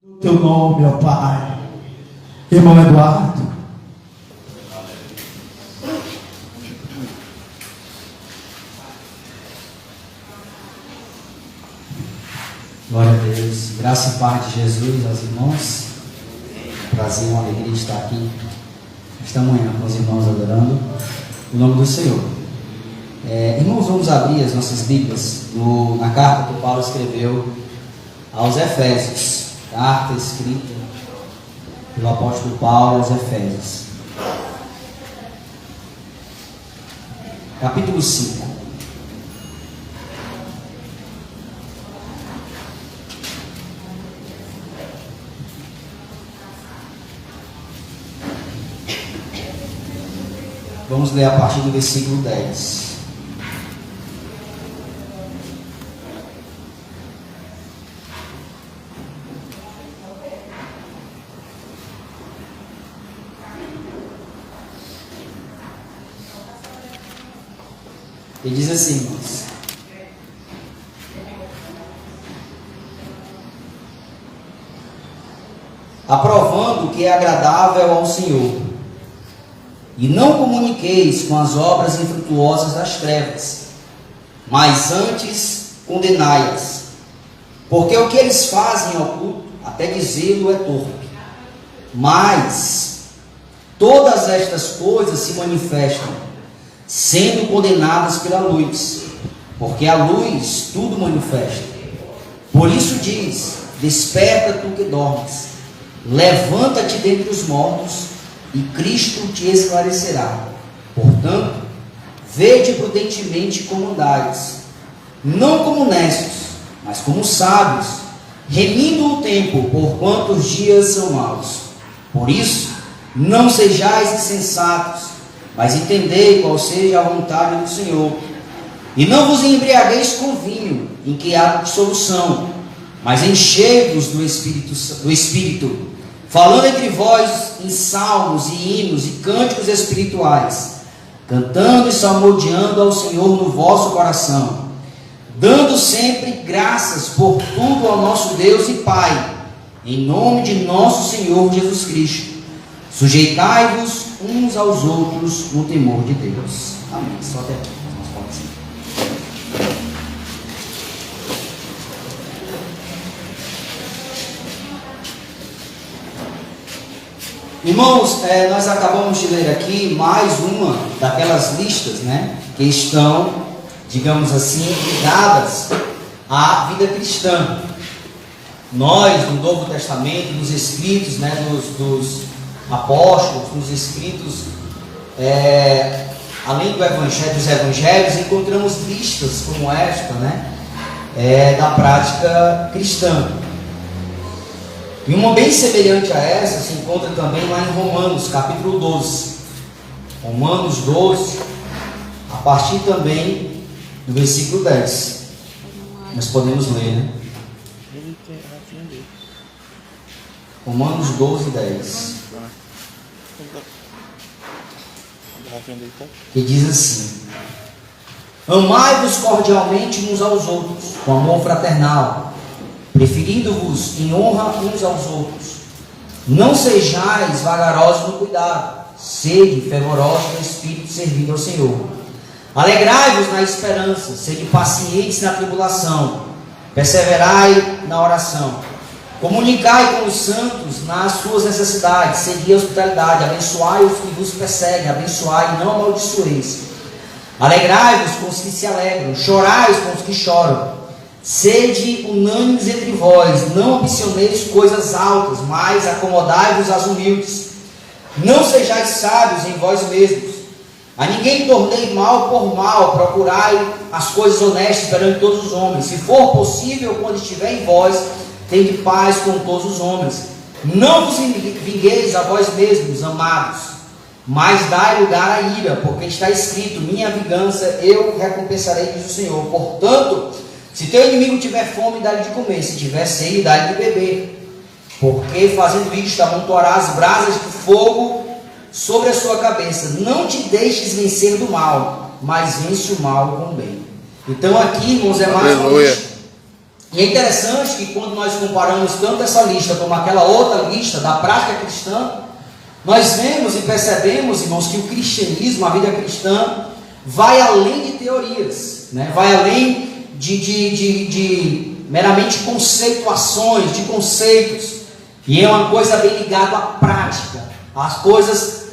No teu nome, ó Pai. Irmão Eduardo. Glória a Deus. Graça e paz de Jesus aos irmãos. Prazer, uma alegria de estar aqui esta manhã com os irmãos adorando o nome do Senhor. Irmãos, vamos abrir as nossas Bíblias na carta que Paulo escreveu aos Efésios. Carta escrita pelo apóstolo Paulo aos Efésios. Capítulo 5. Vamos ler a partir do versículo 10. E diz assim, irmãos: aprovando o que é agradável ao Senhor, e não comuniqueis com as obras infrutuosas das trevas, mas antes condenai-as, porque o que eles fazem em oculto, até dizê-lo, é torpe. Mas todas estas coisas se manifestam, sendo condenadas pela luz, porque a luz tudo manifesta. Por isso diz: desperta tu que dormes, levanta-te dentre os mortos, e Cristo te esclarecerá. Portanto, vede prudentemente como andais, não como necios, mas como sábios, remindo o tempo, porquanto os dias são maus. Por isso, não sejais insensatos, mas entendei qual seja a vontade do Senhor. E não vos embriagueis com vinho, em que há dissolução, mas enchei-vos do Espírito, falando entre vós em salmos e hinos e cânticos espirituais, cantando e salmodiando ao Senhor no vosso coração, dando sempre graças por tudo ao nosso Deus e Pai, em nome de nosso Senhor Jesus Cristo. Sujeitai-vos uns aos outros no temor de Deus. Amém. Só até aqui. Irmãos, nós acabamos de ler aqui mais uma daquelas listas, que estão, digamos assim, ligadas à vida cristã. Nós, no Novo Testamento, nos escritos, dos apóstolos, nos escritos, além dos evangelhos, encontramos listas como esta, da prática cristã. E uma bem semelhante a essa se encontra também lá em Romanos, capítulo 12. Romanos 12, a partir também do versículo 10. Nós podemos ler, Romanos 12, 10. Que diz assim: amai-vos cordialmente uns aos outros, com amor fraternal, preferindo-vos em honra uns aos outros. Não sejais vagarosos no cuidado, sede fervorosos no espírito, servindo ao Senhor. Alegrai-vos na esperança, sede pacientes na tribulação, perseverai na oração. Comunicai com os santos nas suas necessidades, segui a hospitalidade, abençoai os que vos perseguem, abençoai e não amaldiçoeis. Alegrai-vos com os que se alegram, chorai com os que choram. Sede unânimes entre vós, não ambicioneis coisas altas, mas acomodai-vos às humildes. Não sejais sábios em vós mesmos. A ninguém tornei mal por mal, procurai as coisas honestas perante todos os homens. Se for possível, quando estiver em vós, tende paz com todos os homens. Não vos vingueis a vós mesmos, amados, mas dai lugar à ira, porque está escrito: minha vingança eu recompensarei, diz o Senhor. Portanto, se teu inimigo tiver fome, dá-lhe de comer; se tiver sede, dá-lhe de beber. Porque fazendo isto, amontoarás brasas de fogo sobre a sua cabeça. Não te deixes vencer do mal, mas vence o mal com o bem. Então aqui, irmãos, é mais E é interessante que quando nós comparamos tanto essa lista como aquela outra lista da prática cristã, nós vemos e percebemos, irmãos, que o cristianismo, a vida cristã, vai além de teorias, né? Vai além de meramente conceituações, de conceitos. E é uma coisa bem ligada à prática, às coisas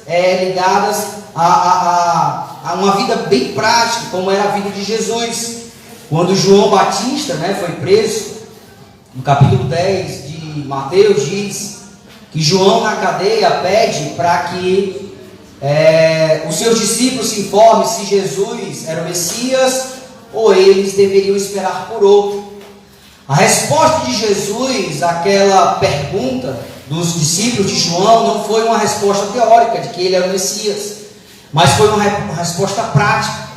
ligadas a uma vida bem prática, como era a vida de Jesus. Quando João Batista, né, foi preso, no capítulo 10 de Mateus diz que João na cadeia pede para que os seus discípulos se informem se Jesus era o Messias ou eles deveriam esperar por outro. A resposta de Jesus àquela pergunta dos discípulos de João não foi uma resposta teórica de que ele era o Messias, mas foi uma resposta prática.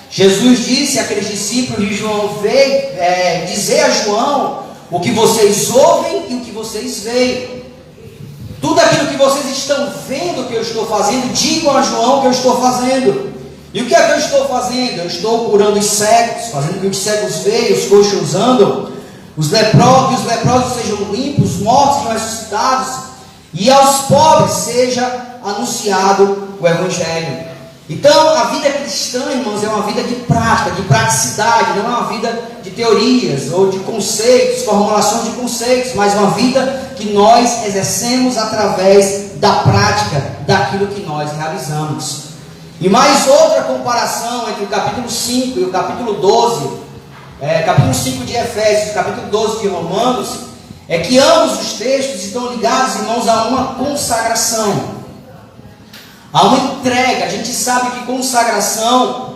Jesus disse àqueles discípulos de João: veio dizer a João o que vocês ouvem e o que vocês veem. Tudo aquilo que vocês estão vendo que eu estou fazendo, digam a João que eu estou fazendo. E o que é que eu estou fazendo? Eu estou curando os cegos, fazendo que os cegos vejam, os coxos andam, os leprosos sejam limpos, os mortos sejam ressuscitados, e aos pobres seja anunciado o Evangelho. Então, a vida cristã, irmãos, é uma vida de prática, de praticidade, não é uma vida de teorias ou de conceitos, formulações de conceitos, mas uma vida que nós exercemos através da prática daquilo que nós realizamos. E mais outra comparação entre o capítulo 5 e o capítulo 12, capítulo 5 de Efésios e capítulo 12 de Romanos, é que ambos os textos estão ligados, irmãos, a uma consagração. Há uma entrega. A gente sabe que consagração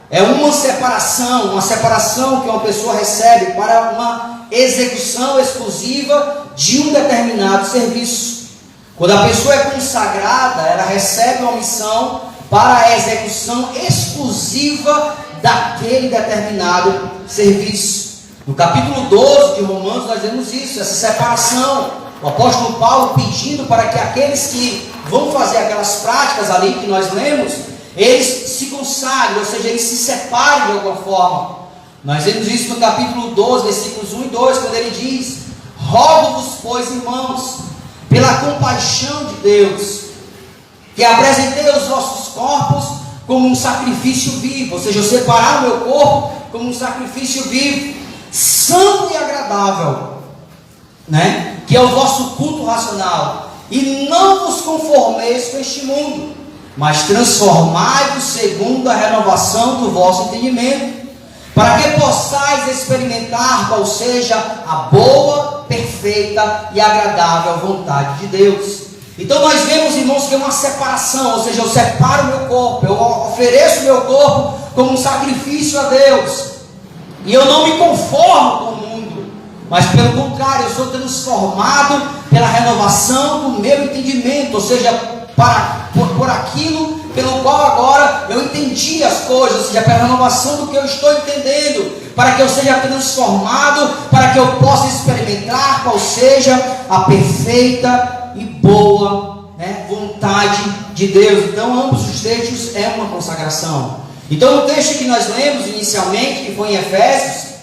é uma separação que uma pessoa recebe para uma execução exclusiva de um determinado serviço. Quando a pessoa é consagrada, ela recebe uma missão para a execução exclusiva daquele determinado serviço. No capítulo 12 de Romanos nós vemos isso, essa separação. O apóstolo Paulo pedindo para que aqueles que vão fazer aquelas práticas ali que nós lemos, eles se consagrem, ou seja, eles se separem de alguma forma. Nós vemos isso no capítulo 12, versículos 1 e 2, quando ele diz: rogo-vos, pois, irmãos, pela compaixão de Deus, que apresentei os vossos corpos como um sacrifício vivo, ou seja, eu separar o meu corpo como um sacrifício vivo, santo e agradável, né? Que é o vosso culto racional. E não vos conformeis com este mundo, mas transformai-vos segundo a renovação do vosso entendimento, para que possais experimentar qual seja a boa, perfeita e agradável vontade de Deus. Então nós vemos, irmãos, que é uma separação, ou seja, eu separo o meu corpo, eu ofereço o meu corpo como um sacrifício a Deus, e eu não me conformo com o mundo, mas pelo contrário, eu sou transformado pela renovação do meu entendimento, ou seja, por aquilo pelo qual agora eu entendi as coisas, ou seja, pela renovação do que eu estou entendendo, para que eu seja transformado, para que eu possa experimentar qual seja a perfeita e boa, né, vontade de Deus. Então ambos os textos é uma consagração. Então no texto que nós lemos inicialmente, que foi em Efésios,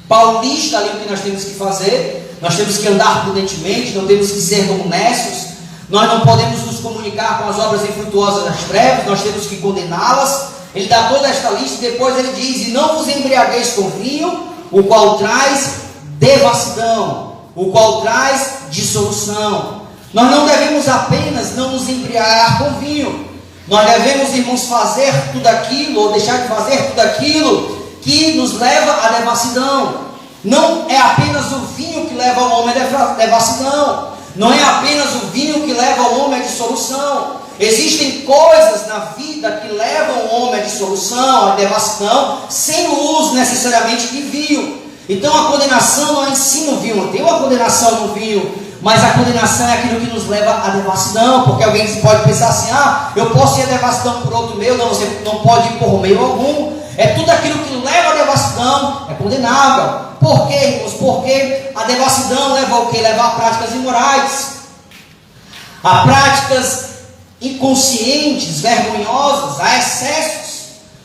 Paulo lista ali o que nós temos que fazer. Nós temos que andar prudentemente, não temos que ser honestos, nós não podemos nos comunicar com as obras infrutuosas das trevas, nós temos que condená-las. Ele dá toda esta lista e depois ele diz: e não vos embriagueis com vinho, o qual traz devassidão, o qual traz dissolução. Nós não devemos apenas não nos embriagar com vinho, nós devemos, irmãos, fazer tudo aquilo, ou deixar de fazer tudo aquilo que nos leva à devassidão. Não é apenas o vinho que leva o homem à devassidão, não é apenas o vinho que leva o homem à dissolução. Existem coisas na vida que levam o homem à dissolução, à devassidão, sem o uso necessariamente de vinho. Então a condenação não é em si no vinho, tem uma condenação no vinho, mas a condenação é aquilo que nos leva à devassidão, porque alguém pode pensar assim: ah, eu posso ir à devassidão por outro meio. Não, você não pode ir por meio algum. É tudo aquilo que leva à devassidão, é condenável. Por quê, irmãos? Porque a devassidão leva ao quê? Leva a práticas imorais, a práticas inconscientes, vergonhosas, a excessos.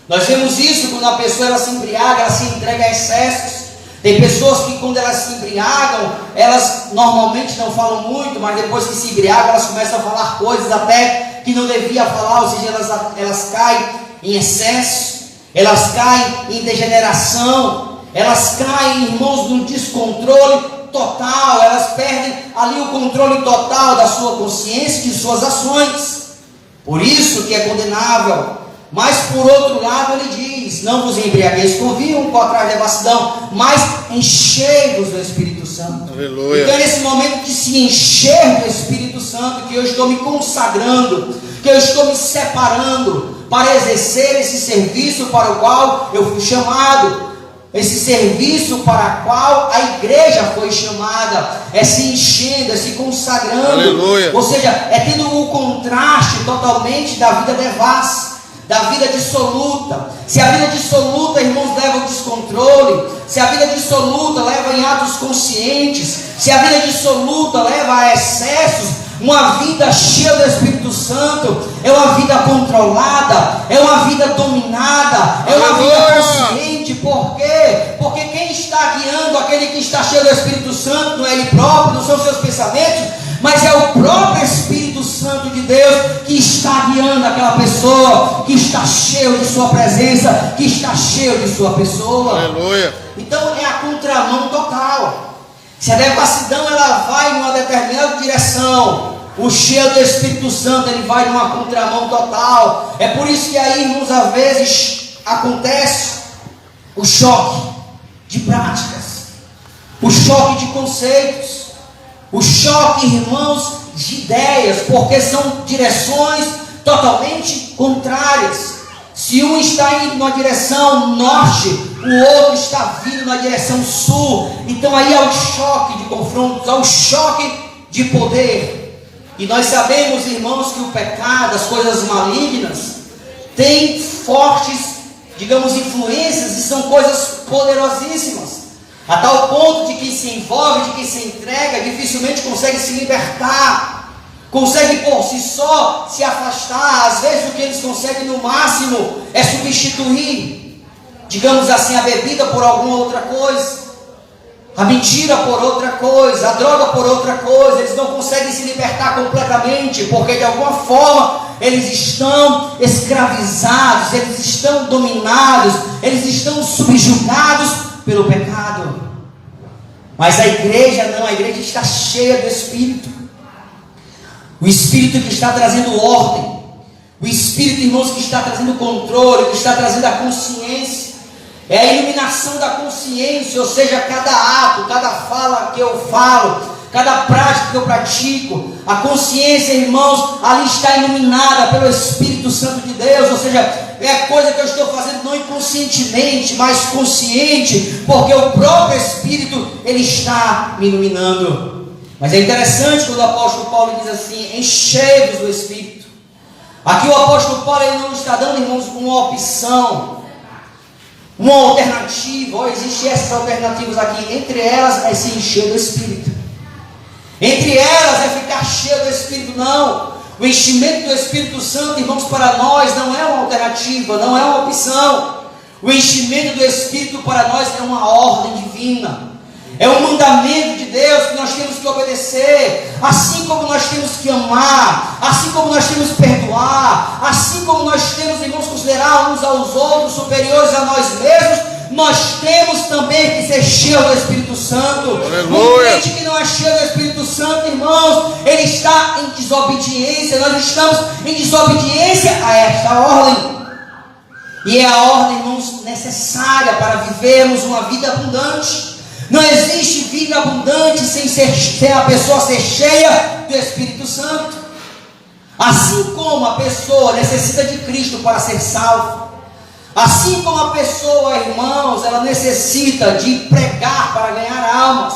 Nós vemos isso quando a pessoa ela se embriaga, ela se entrega a excessos. Tem pessoas que quando elas se embriagam, elas normalmente não falam muito, mas depois que se embriagam, elas começam a falar coisas até que não devia falar, ou seja, elas caem em excesso, elas caem em degeneração, elas caem, irmãos, no descontrole total, elas perdem ali o controle total da sua consciência e de suas ações. Por isso que é condenável. Mas por outro lado ele diz: não vos embriagueis com vinho, um copo atrás de devassidão, mas enchei-vos do Espírito Santo. Aleluia. Então é nesse momento de se encher do Espírito Santo que eu estou me consagrando, que eu estou me separando para exercer esse serviço para o qual eu fui chamado, esse serviço para o qual a igreja foi chamada, é se enchendo, é se consagrando. Aleluia. Ou seja, é tendo o contraste totalmente da vida devassa, da vida dissoluta. Se a vida dissoluta, irmãos, leva ao descontrole, se a vida dissoluta leva em atos conscientes, se a vida dissoluta leva a excessos, uma vida cheia do Espírito Santo é uma vida controlada, é uma vida dominada, é uma vida consciente. Por quê? Porque quem está guiando aquele que está cheio do Espírito Santo não é ele próprio, não são seus pensamentos, mas é o próprio Espírito Santo de Deus que está guiando aquela pessoa, que está cheio de sua presença, que está cheio de sua pessoa. Aleluia. Então é a contramão total. Se a devassidão ela vai numa determinada direção, o cheio do Espírito Santo ele vai numa contramão total. É por isso que aí, irmãos, às vezes acontece o choque de práticas, o choque de conceitos, o choque, irmãos, de ideias, porque são direções totalmente contrárias. Se um está indo numa direção norte, o outro está vindo na direção sul. Então aí há o choque de confrontos, há o choque de poder. E nós sabemos, irmãos, que o pecado, as coisas malignas, tem fortes, digamos, influências, e são coisas poderosíssimas, a tal ponto de quem se envolve, de quem se entrega, dificilmente consegue se libertar, consegue por si só se afastar. Às vezes o que eles conseguem no máximo é substituir, digamos assim, a bebida por alguma outra coisa, a mentira por outra coisa, a droga por outra coisa. Eles não conseguem se libertar completamente, porque de alguma forma eles estão escravizados, eles estão dominados, eles estão subjugados pelo pecado. Mas a igreja não, a igreja está cheia do Espírito, o Espírito que está trazendo ordem, o Espírito, irmãos, que está trazendo controle, que está trazendo a consciência. É a iluminação da consciência, ou seja, cada ato, cada fala que eu falo, cada prática que eu pratico, a consciência, irmãos, ali está iluminada pelo Espírito Santo de Deus. Ou seja, é a coisa que eu estou fazendo não inconscientemente, mas consciente, porque o próprio Espírito, ele está me iluminando. Mas é interessante quando o apóstolo Paulo diz assim: enchei-vos do Espírito. Aqui o apóstolo Paulo ele não está dando, irmãos, uma opção, uma alternativa. Oh, existem essas alternativas aqui. Entre elas é se encher do Espírito, entre elas é ficar cheio do Espírito. Não, o enchimento do Espírito Santo, irmãos, para nós não é uma alternativa, não é uma opção. O enchimento do Espírito para nós é uma ordem divina, é um mandamento de Deus que nós temos que obedecer. Assim como nós temos que amar, assim como nós temos que perdoar, assim como nós temos, irmãos, considerar uns aos outros superiores a nós mesmos, nós temos também que ser cheios do Espírito Santo. Aleluia. Um crente que não é cheio do Espírito Santo, irmãos, ele está em desobediência. Nós estamos em desobediência a esta ordem. E é a ordem, irmãos, necessária para vivermos uma vida abundante. Não existe vida abundante sem a pessoa ser cheia do Espírito Santo. Assim como a pessoa necessita de Cristo para ser salvo, assim como a pessoa, irmãos, ela necessita de pregar para ganhar almas,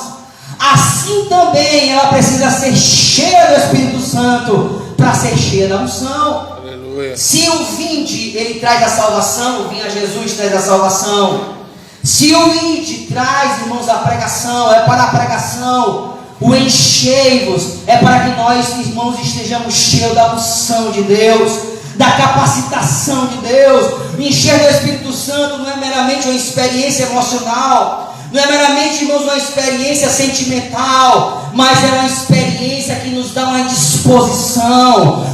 assim também ela precisa ser cheia do Espírito Santo para ser cheia da unção. Aleluia. Se o vinde, ele traz a salvação, o vinho a Jesus traz a salvação. Se o ide traz, irmãos, a pregação, é para a pregação. O enchei-vos é para que nós, irmãos, estejamos cheios da unção de Deus, da capacitação de Deus. O encher do Espírito Santo não é meramente uma experiência emocional, Não é meramente, irmãos, uma experiência sentimental, mas é uma experiência que nos dá uma disposição,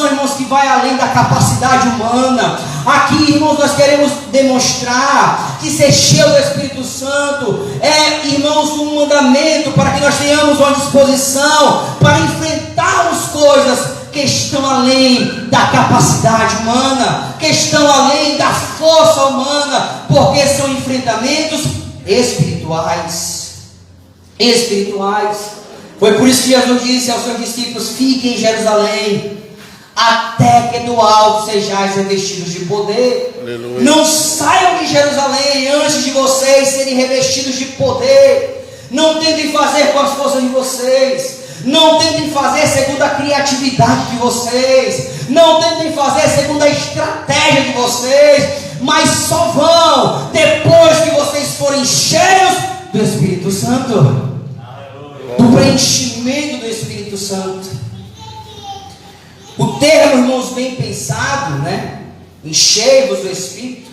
irmãos, que vai além da capacidade humana. Aqui, irmãos, nós queremos demonstrar que ser cheio do Espírito Santo é, irmãos, um mandamento para que nós tenhamos uma disposição para enfrentarmos coisas que estão além da capacidade humana, que estão além da força humana, porque são enfrentamentos espirituais. Foi por isso que Jesus disse aos seus discípulos: fiquem em Jerusalém, até que do alto sejais revestidos de poder. Aleluia. Não saiam de Jerusalém antes de vocês serem revestidos de poder. Não tentem fazer com as forças de vocês. Não tentem fazer segundo a criatividade de vocês. Não tentem fazer segundo a estratégia de vocês. Mas só vão depois que vocês forem cheios do Espírito Santo, do preenchimento do Espírito Santo. O termo, irmãos, bem pensado, né? Enchei-vos do Espírito,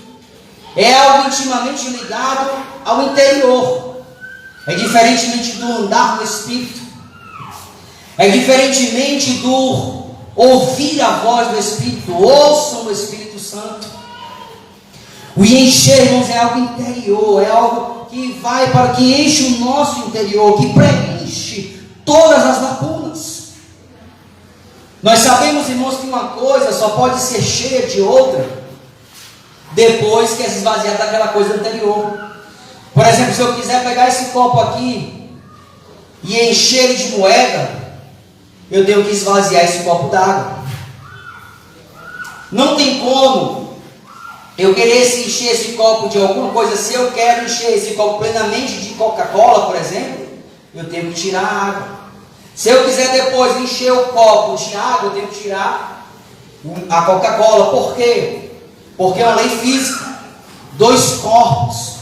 é algo intimamente ligado ao interior. É diferentemente do andar no Espírito. É diferentemente do ouvir a voz do Espírito. Ouçam o Espírito Santo. O encher, irmãos, é algo interior, é algo que vai para que enche o nosso interior, que preenche todas as lacunas. Nós sabemos, irmãos, que uma coisa só pode ser cheia de outra depois que é esvaziada daquela coisa anterior. Por exemplo, se eu quiser pegar esse copo aqui e encher ele de moeda, eu tenho que esvaziar esse copo d'água. Não tem como eu querer encher esse copo de alguma coisa. Se eu quero encher esse copo plenamente de Coca-Cola, por exemplo, eu tenho que tirar a água. Se eu quiser depois encher o copo de água, eu tenho que tirar a Coca-Cola. Por quê? Porque é uma lei física. Dois corpos,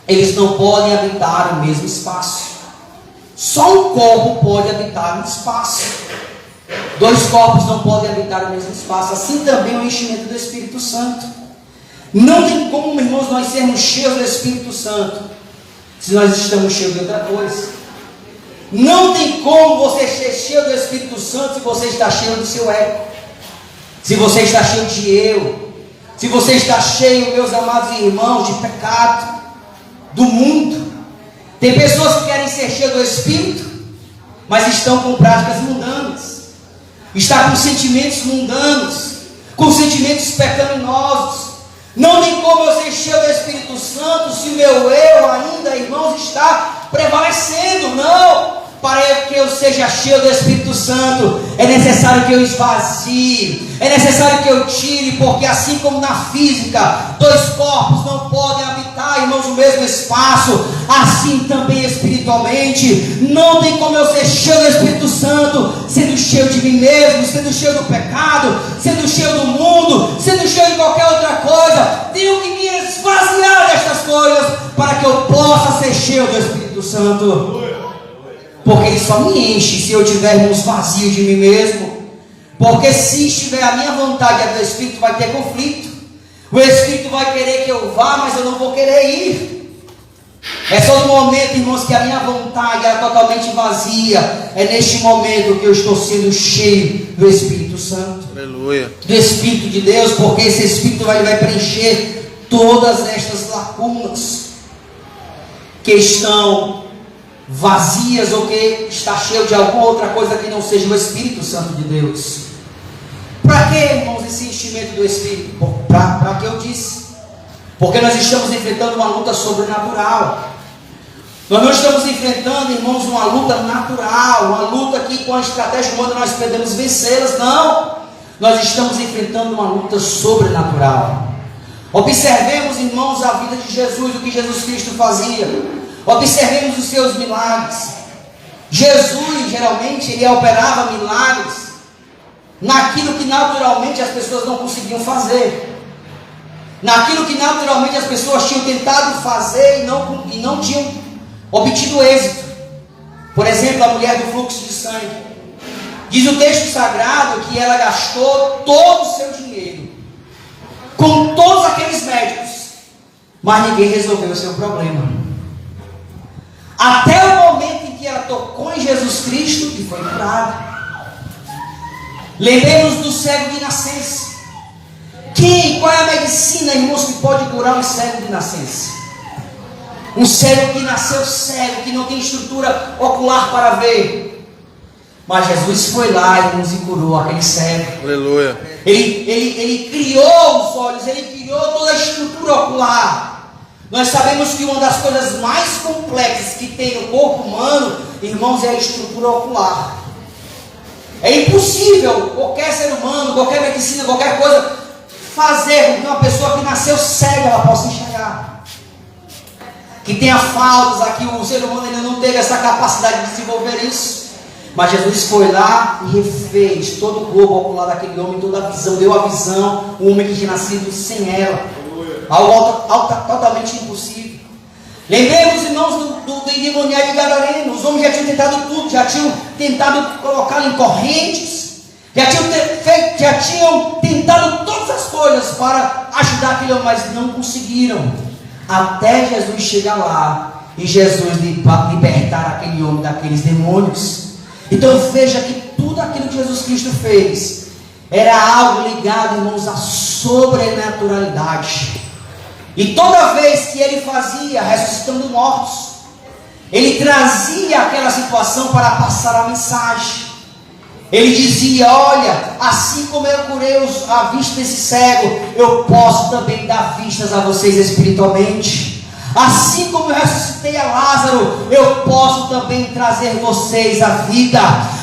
eles não podem habitar o mesmo espaço. Só um corpo pode habitar um espaço. Dois corpos não podem habitar o mesmo espaço. Assim também é o enchimento do Espírito Santo. Não tem como, irmãos, nós sermos cheios do Espírito Santo se nós estamos cheios de outra coisa. Não tem como você ser cheio do Espírito Santo se você está cheio do seu ego, se você está cheio de eu, se você está cheio, meus amados irmãos, de pecado, do mundo. Tem pessoas que querem ser cheias do Espírito, mas estão com práticas mundanas, está com sentimentos mundanos, com sentimentos pecaminosos. Não tem como eu ser cheio do Espírito Santo se o meu eu ainda, irmãos, está prevalecendo. Não! Para que eu seja cheio do Espírito Santo, é necessário que eu esvazie, é necessário que eu tire, porque assim como na física, dois corpos não podem habitar, irmãos, no mesmo espaço, assim também espiritualmente, não tem como eu ser cheio do Espírito Santo, sendo cheio de mim mesmo, sendo cheio do pecado, sendo cheio do mundo, sendo cheio de qualquer outra coisa. Tenho que me esvaziar destas coisas, para que eu possa ser cheio do Espírito Santo. Porque ele só me enche se eu tiver uns vazios de mim mesmo. Porque se estiver a minha vontade e a do Espírito, vai ter conflito. O Espírito vai querer que eu vá, mas eu não vou querer ir. É só no momento, irmãos, que a minha vontade é totalmente vazia. É neste momento que eu estou sendo cheio do Espírito Santo. Aleluia. Do Espírito de Deus, porque esse Espírito vai preencher todas estas lacunas que estão vazias ou que está cheio de alguma outra coisa que não seja o Espírito Santo de Deus. Para que, irmãos, esse enchimento do Espírito? Para que eu disse? Porque nós estamos enfrentando uma luta sobrenatural. Nós não estamos enfrentando, irmãos, uma luta natural, uma luta que com a estratégia humana nós podemos vencê-las. Não, nós estamos enfrentando uma luta sobrenatural. Observemos, irmãos, a vida de Jesus, o que Jesus Cristo fazia. Observemos os seus milagres. Jesus, geralmente, ele operava milagres naquilo que naturalmente as pessoas não conseguiam fazer, naquilo que naturalmente as pessoas tinham tentado fazer e não tinham obtido êxito. Por exemplo, a mulher do fluxo de sangue. Diz o texto sagrado que ela gastou todo o seu dinheiro com todos aqueles médicos, mas ninguém resolveu o seu problema. Até o momento em que ela tocou em Jesus Cristo e foi curada. Lembremos do cego de nascença. Qual é a medicina, irmãos, que pode curar um cego de nascença? Um cego que nasceu cego, que não tem estrutura ocular para ver. Mas Jesus foi lá, irmãos, e curou aquele cego. Aleluia. Ele criou os olhos, ele criou toda a estrutura ocular. Nós sabemos que uma das coisas mais complexas que tem no corpo humano, irmãos, é a estrutura ocular. É impossível qualquer ser humano, qualquer medicina, qualquer coisa, fazer com que uma pessoa que nasceu cega, ela possa enxergar. Que tenha faltas aqui, o ser humano ainda não teve essa capacidade de desenvolver isso. Mas Jesus foi lá e refez todo o globo ocular daquele homem, toda a visão, deu a visão, o homem que tinha nascido sem ela. Algo totalmente impossível. Lembremos, irmãos, do endemoniado de Gadareno. Os homens já tinham tentado tudo, já tinham tentado colocá-lo em correntes, já tinham tentado todas as coisas para ajudar aquele homem, mas não conseguiram. Até Jesus chegar lá e Jesus libertar aquele homem daqueles demônios. Então veja que tudo aquilo que Jesus Cristo fez era algo ligado, irmãos, à sobrenaturalidade. E toda vez que ele fazia, ressuscitando mortos, ele trazia aquela situação para passar a mensagem. Ele dizia: olha, assim como eu curei a vista desse cego, eu posso também dar vistas a vocês espiritualmente. Assim como eu ressuscitei a Lázaro, eu posso também trazer vocês à vida.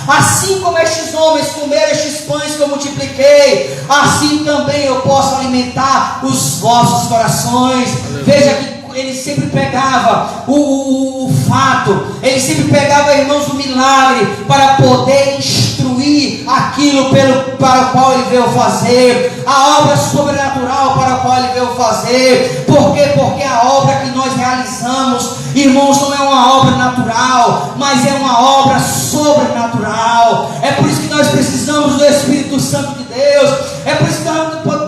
Assim como estes homens comeram estes pães que eu multipliquei, assim também eu posso alimentar os vossos corações. Veja que ele sempre pegava o fato, ele sempre pegava, irmãos, o milagre para poder instruir aquilo para o qual ele veio fazer, a obra sobrenatural para a qual ele veio fazer. Por quê? Porque a obra que nós realizamos, irmãos, não é uma obra natural, mas é uma obra sobrenatural. É por isso que nós precisamos do Espírito Santo de Deus. É por isso que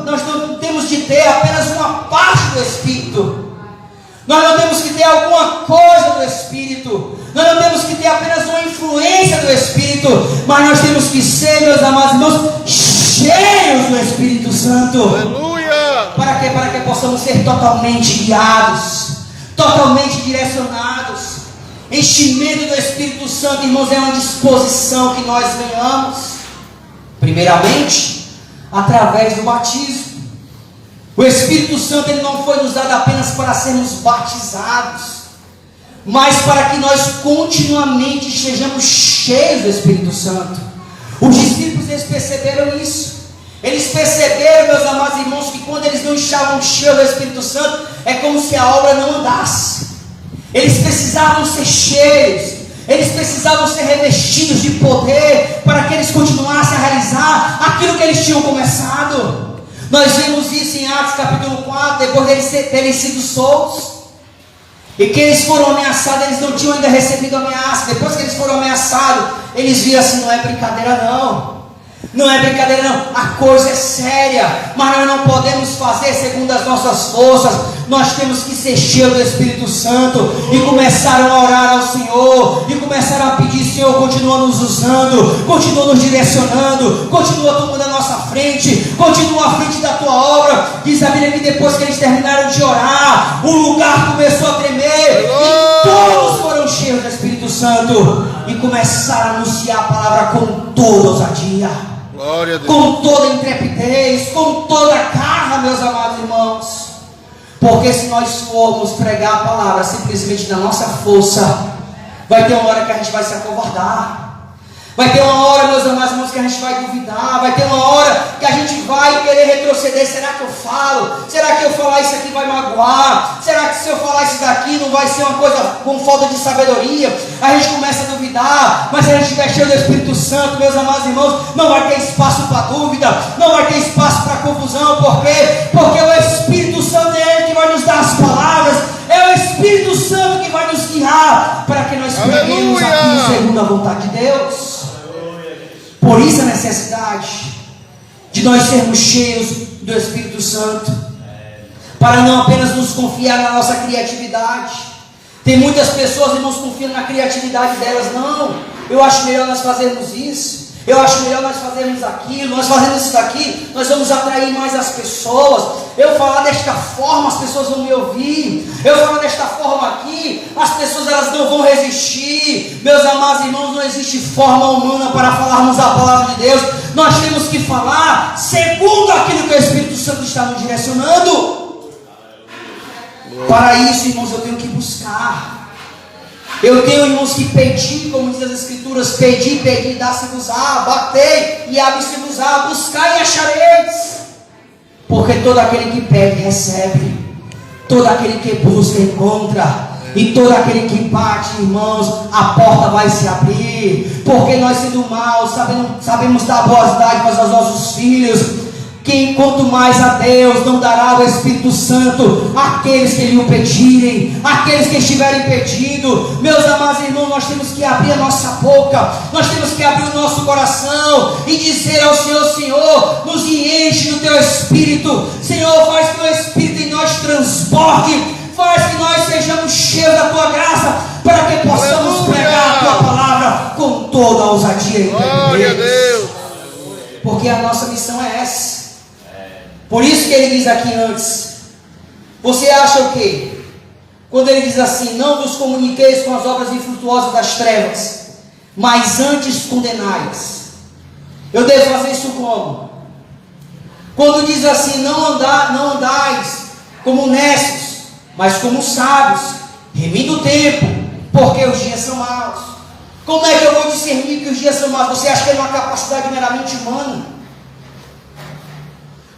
nós não temos de ter apenas uma parte do Espírito. Nós não temos que ter alguma coisa do Espírito. Nós não temos que ter apenas uma influência do Espírito. Mas nós temos que ser, meus amados irmãos, cheios do Espírito Santo. Aleluia! Para quê? Para que possamos ser totalmente guiados, totalmente direcionados. Enchimento do Espírito Santo, irmãos, é uma disposição que nós ganhamos. Primeiramente, através do batismo. O Espírito Santo, ele não foi nos dado apenas para sermos batizados, mas para que nós continuamente estejamos cheios do Espírito Santo. Os discípulos, eles perceberam isso. Eles perceberam, meus amados irmãos, que quando eles não estavam cheios do Espírito Santo, é como se a obra não andasse. Eles precisavam ser cheios, eles precisavam ser revestidos de poder, para que eles continuassem a realizar aquilo que eles tinham começado. Nós vemos isso em Atos capítulo 4, depois deles terem sido soltos, e que eles foram ameaçados. Eles não tinham ainda recebido ameaça. Depois que eles foram ameaçados, eles viram assim: não é brincadeira não, não é brincadeira não, a coisa é séria, mas nós não podemos fazer segundo as nossas forças. Nós temos que ser cheios do Espírito Santo. E começaram a orar ao Senhor, e começaram a pedir: Senhor, continua nos usando, continua nos direcionando, continua tomando a nossa frente, continua à frente da tua obra. Diz a Bíblia que depois que eles terminaram de orar, o lugar começou a tremer, e todos foram cheios do Espírito Santo, e começaram a anunciar a palavra com toda ousadia, Glória a Deus. com toda intrepidez, com toda a garra, meus amados irmãos. Porque se nós formos pregar a palavra simplesmente na nossa força, vai ter uma hora que a gente vai se acovardar. Vai ter uma hora, meus amados irmãos, que a gente vai duvidar. Vai ter uma hora que a gente vai querer retroceder. Será que eu falo? Será que eu falar isso aqui vai magoar? Será que se eu falar isso daqui não vai ser uma coisa com falta de sabedoria? A gente começa a duvidar. Mas se a gente estiver cheio do Espírito Santo, meus amados irmãos, não vai ter espaço para dúvida, não vai ter espaço para confusão. Por quê? Porque o Espírito Santo é Ele que vai nos dar as palavras. É o Espírito Santo que vai nos guiar para que nós preguemos aqui segundo a vontade de Deus. Por isso a necessidade de nós sermos cheios do Espírito Santo. para não apenas nos confiar na nossa criatividade. Tem muitas pessoas, irmãos, confiam na criatividade delas. Não, eu acho melhor nós fazermos isso, eu acho melhor nós fazermos aquilo, nós fazendo isso daqui, nós vamos atrair mais as pessoas. Eu falar desta forma, as pessoas vão me ouvir. Eu falar desta forma aqui, as pessoas elas não vão resistir. Meus amados irmãos, não existe forma humana para falarmos a palavra de Deus. Nós temos que falar segundo aquilo que o Espírito Santo está nos direcionando. Para isso, irmãos, eu tenho que buscar. Eu tenho, irmãos, que pedir, como diz as Escrituras: pedi, dá-se-vos-á, batei e abre-se-vos-á, buscai e achareis. Porque todo aquele que pede, recebe. Todo aquele que busca, encontra. E todo aquele que bate, irmãos, a porta vai se abrir. Porque nós, sendo maus, sabemos dar boas dádivas aos nossos filhos. Quem quanto mais a Deus não dará o Espírito Santo àqueles que lhe o pedirem, àqueles que estiverem pedindo. Meus amados irmãos, nós temos que abrir a nossa boca, nós temos que abrir o nosso coração e dizer ao Senhor: Senhor, nos enche do teu Espírito. Senhor, faz que o Espírito em nós transborde, faz que nós sejamos cheios da tua graça, para que possamos pregar a tua palavra com toda a ousadia e Glória a Deus. Porque a nossa missão é essa. Por isso que ele diz aqui antes. Você acha o quê? Quando ele diz assim: não vos comuniqueis com as obras infrutuosas das trevas, mas antes condenai-as. Eu devo fazer isso como? Quando diz assim: não andais como necios, mas como sábios, remindo o tempo, porque os dias são maus. Como é que eu vou discernir que os dias são maus? Você acha que é uma capacidade meramente humana?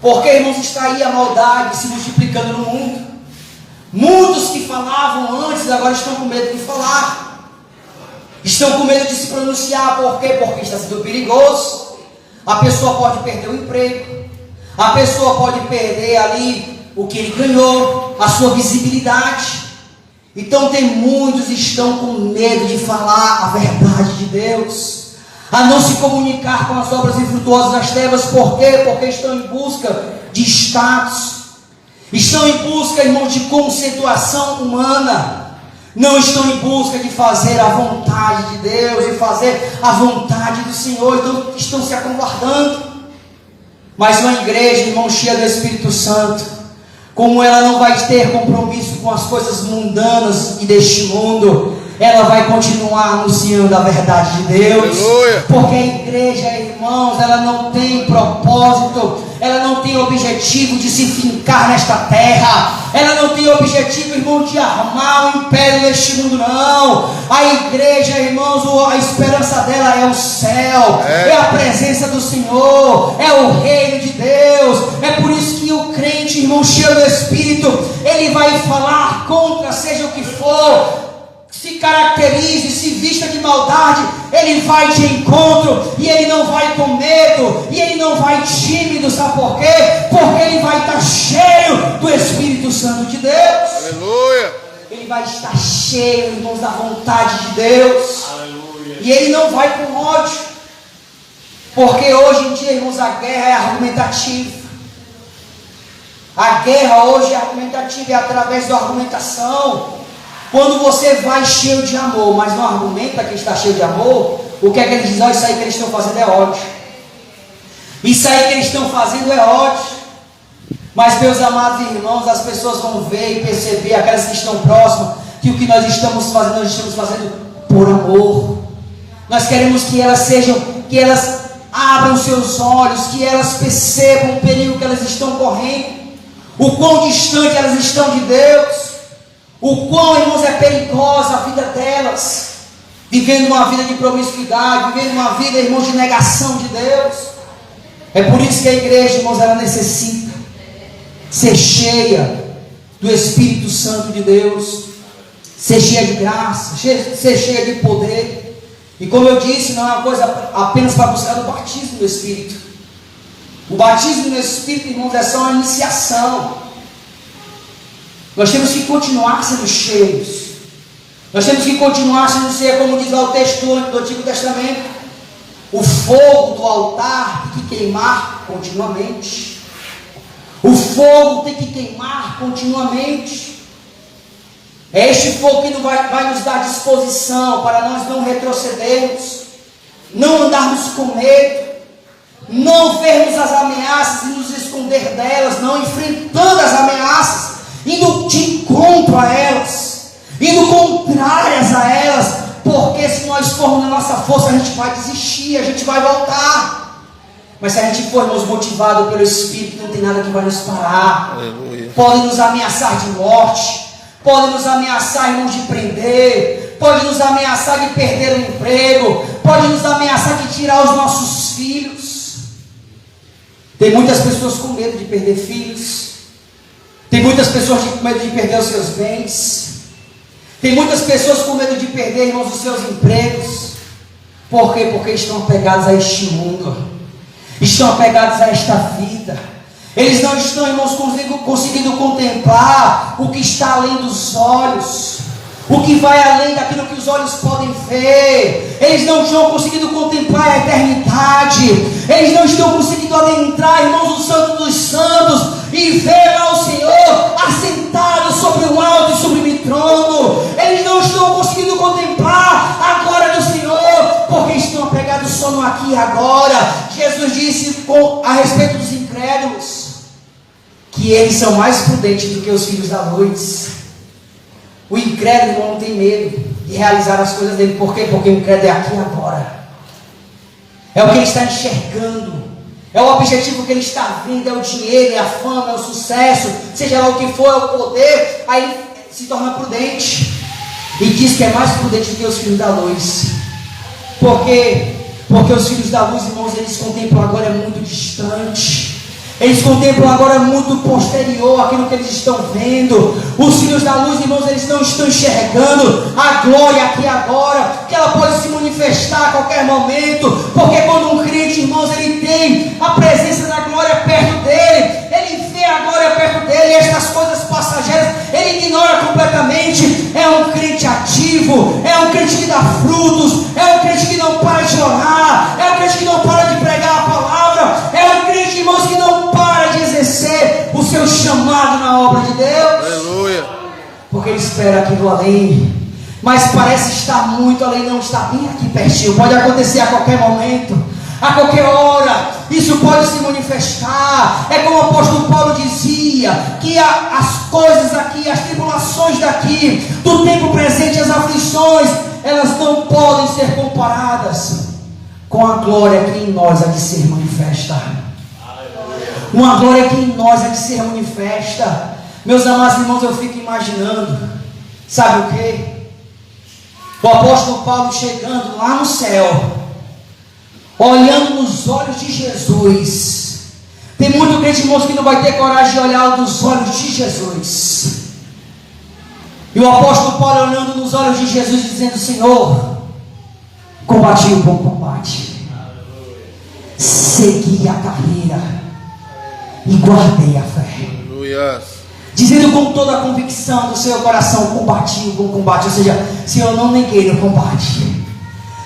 Porque, irmãos, está aí a maldade se multiplicando no mundo. Muitos que falavam antes agora estão com medo de falar. Estão com medo de se pronunciar. Por quê? Porque está sendo perigoso. A pessoa pode perder o emprego. A pessoa pode perder ali o que ele ganhou, a sua visibilidade. Então tem muitos que estão com medo de falar a verdade de Deus, a não se comunicar com as obras infrutuosas das trevas. Por quê? Porque estão em busca de status, estão em busca, irmãos, de conceituação humana, não estão em busca de fazer a vontade de Deus, de fazer a vontade do Senhor. Então estão se acovardando. Mas uma igreja, irmão, cheia do Espírito Santo, como ela não vai ter compromisso com as coisas mundanas e deste mundo, ela vai continuar anunciando a verdade de Deus. Aleluia. Porque a igreja, irmãos, ela não tem propósito, ela não tem objetivo de se fincar nesta terra, ela não tem objetivo, irmão, de armar o império deste mundo, não. A igreja, irmãos, a esperança dela é o céu, é a presença do Senhor, é o reino de Deus. É por isso que o crente, irmão, cheio do Espírito, ele vai falar contra seja o que for, se caracterize, se vista de maldade, ele vai de encontro, e ele não vai com medo, e ele não vai tímido. Sabe por quê? Porque ele vai estar cheio do Espírito Santo de Deus. Aleluia. Ele vai estar cheio, irmãos, da vontade de Deus. Aleluia. E ele não vai com ódio, porque hoje em dia, irmãos, a guerra é argumentativa. A guerra hoje é argumentativa, é através da argumentação. Quando você vai cheio de amor, mas não argumenta que está cheio de amor, o que é que eles dizem? Isso aí que eles estão fazendo é ódio. Isso aí que eles estão fazendo é ódio. Mas, meus amados irmãos, as pessoas vão ver e perceber, aquelas que estão próximas, que o que nós estamos fazendo por amor. Nós queremos que elas sejam, que elas abram seus olhos, que elas percebam o perigo que elas estão correndo, o quão distante elas estão de Deus. O quão, irmãos, é perigosa a vida delas, vivendo uma vida de promiscuidade, vivendo uma vida, irmãos, de negação de Deus. É por isso que a igreja, irmãos, ela necessita ser cheia do Espírito Santo de Deus, ser cheia de graça, ser cheia de poder. E como eu disse, não é uma coisa apenas para buscar o batismo do Espírito. O batismo do Espírito, irmãos, é só uma iniciação. Nós temos que continuar sendo cheios. Nós temos que continuar sendo cheios, como diz lá o texto do Antigo Testamento: o fogo do altar tem que queimar continuamente. O fogo tem que queimar continuamente. É este fogo que vai nos dar disposição para nós não retrocedermos, não andarmos com medo, não vermos as ameaças e nos esconder delas, não enfrentando as ameaças, indo de encontro a elas, indo contrárias a elas, porque se nós formos na nossa força, a gente vai desistir, a gente vai voltar. Mas se a gente formos motivados pelo Espírito, não tem nada que vai nos parar. Aleluia. Pode nos ameaçar de morte, pode nos ameaçar, irmãos, de prender, pode nos ameaçar de perder o emprego, pode nos ameaçar de tirar os nossos filhos. Tem muitas pessoas com medo de perder filhos, tem muitas pessoas com medo de perder os seus bens, tem muitas pessoas com medo de perder, irmãos, os seus empregos. Por quê? Porque estão apegados a este mundo, estão apegados a esta vida. Eles não estão, irmãos, conseguindo contemplar o que está além dos olhos, o que vai além daquilo que os olhos podem ver. Eles não estão conseguindo contemplar a eternidade. Eles não estão conseguindo adentrar, irmãos, o Santo dos Santos e ver lá o Senhor assentado sobre um alto e sublime trono. Eles não estão conseguindo contemplar a glória do Senhor, porque estão apegados só no aqui e agora. Jesus disse a respeito dos incrédulos que eles são mais prudentes do que os filhos da luz. O incrédulo não tem medo de realizar as coisas dele. Por quê? Porque o incrédulo é aqui e agora. É o que ele está enxergando, é o objetivo que ele está vendo, é o dinheiro, é a fama, é o sucesso, seja lá o que for, é o poder. Aí ele se torna prudente e diz que é mais prudente do que os filhos da luz. Por quê? Porque os filhos da luz, irmãos, eles contemplam agora é muito distante. Eles contemplam agora muito posterior àquilo que eles estão vendo. Os filhos da luz, irmãos, eles não estão enxergando a glória aqui agora, que ela pode se manifestar a qualquer momento. Porque quando um crente, irmãos, ele tem a presença da glória perto dele, ele vê a glória perto dele, e estas coisas passageiras ele ignora completamente. É um crente ativo, é um crente que dá frutos, é um crente que não para de orar, é um crente que não para de pregar a palavra, é um crente, irmãos, que não para de exercer o seu chamado na obra de Deus. Aleluia. Porque ele espera aquilo além, mas parece estar muito além, não está bem aqui pertinho. Pode acontecer a qualquer momento, a qualquer hora, isso pode se manifestar. É como o apóstolo Paulo dizia, que as coisas aqui, as tribulações daqui, do tempo presente, as aflições, elas não podem ser comparadas com a glória que em nós há de ser manifesta. Uma glória que em nós há de ser manifesta. Meus amados irmãos, eu fico imaginando, sabe o que? O apóstolo Paulo chegando lá no céu, olhando nos olhos de Jesus. Tem muito crente, irmãos, que não vai ter coragem de olhar nos olhos de Jesus. E o apóstolo Paulo olhando nos olhos de Jesus, dizendo: Senhor, combati o bom combate, segui a carreira e guardei a fé. Aleluia. Dizendo com toda a convicção do seu coração: combati o bom combate. Ou seja, Senhor, não neguei no combate.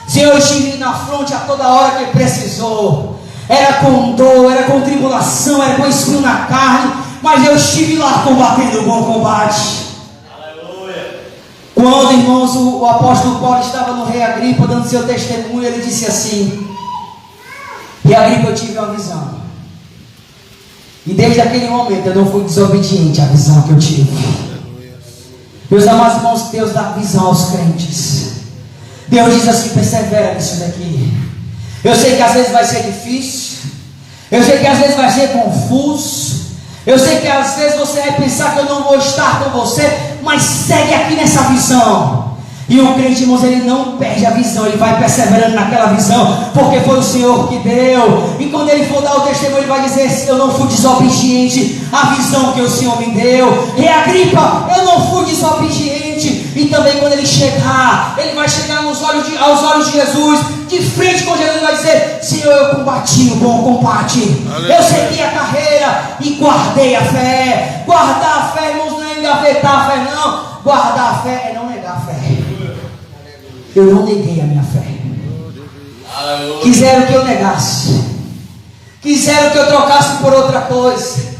Senhor, eu estive na fronte a toda hora que precisou. Era com dor, era com tribulação, era com espinho na carne, mas eu estive lá combatendo o bom combate. Aleluia. Quando, irmãos, o apóstolo Paulo estava no rei Agripa dando seu testemunho, ele disse assim: Rei Agripa, eu tive uma visão, e desde aquele momento eu não fui desobediente à visão que eu tive. Aleluia. Meus amados irmãos, Deus dá visão aos crentes. Deus diz assim: persevera nisso daqui. Eu sei que às vezes vai ser difícil, eu sei que às vezes vai ser confuso, eu sei que às vezes você vai pensar que eu não vou estar com você, mas segue aqui nessa visão. E o crente, irmãos, ele não perde a visão, ele vai perseverando naquela visão, porque foi o Senhor que deu. E quando ele for dar o testemunho, ele vai dizer: eu não fui desobediente à visão que o Senhor me deu. E Agripa, eu não fui desobediente. E também quando ele chegar, ele vai chegar aos olhos de Jesus, de frente com Jesus, e vai dizer: Senhor, eu combati o bom combate, aleluia, eu segui a carreira e guardei a fé. Guardar a fé, irmãos, não é engavetar a fé, não. Guardar a fé é não negar a fé. Eu não neguei a minha fé. Quiseram que eu negasse, quiseram que eu trocasse por outra coisa,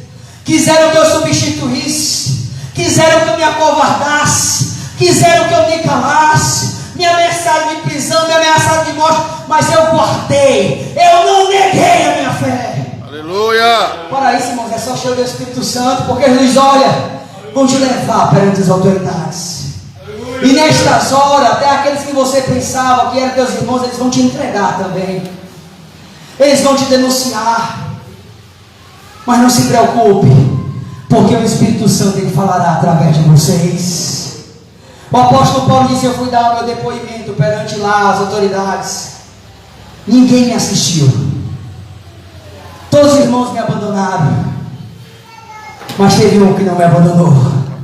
quiseram que eu substituísse, quiseram que eu me acovardasse, quiseram que eu me calasse, me ameaçaram de prisão, me ameaçaram de morte, mas eu guardei, eu não neguei a minha fé. Aleluia. Para isso, irmãos, é só cheio do Espírito Santo, porque Jesus, olha, vão te levar perante as autoridades. E nestas horas, até aqueles que você pensava que eram teus irmãos, eles vão te entregar também. Eles vão te denunciar. Mas não se preocupe, porque o Espírito Santo ele falará através de vocês. O apóstolo Paulo disse: eu fui dar o meu depoimento perante lá as autoridades. Ninguém me assistiu. Todos os irmãos me abandonaram. Mas teve um que não me abandonou.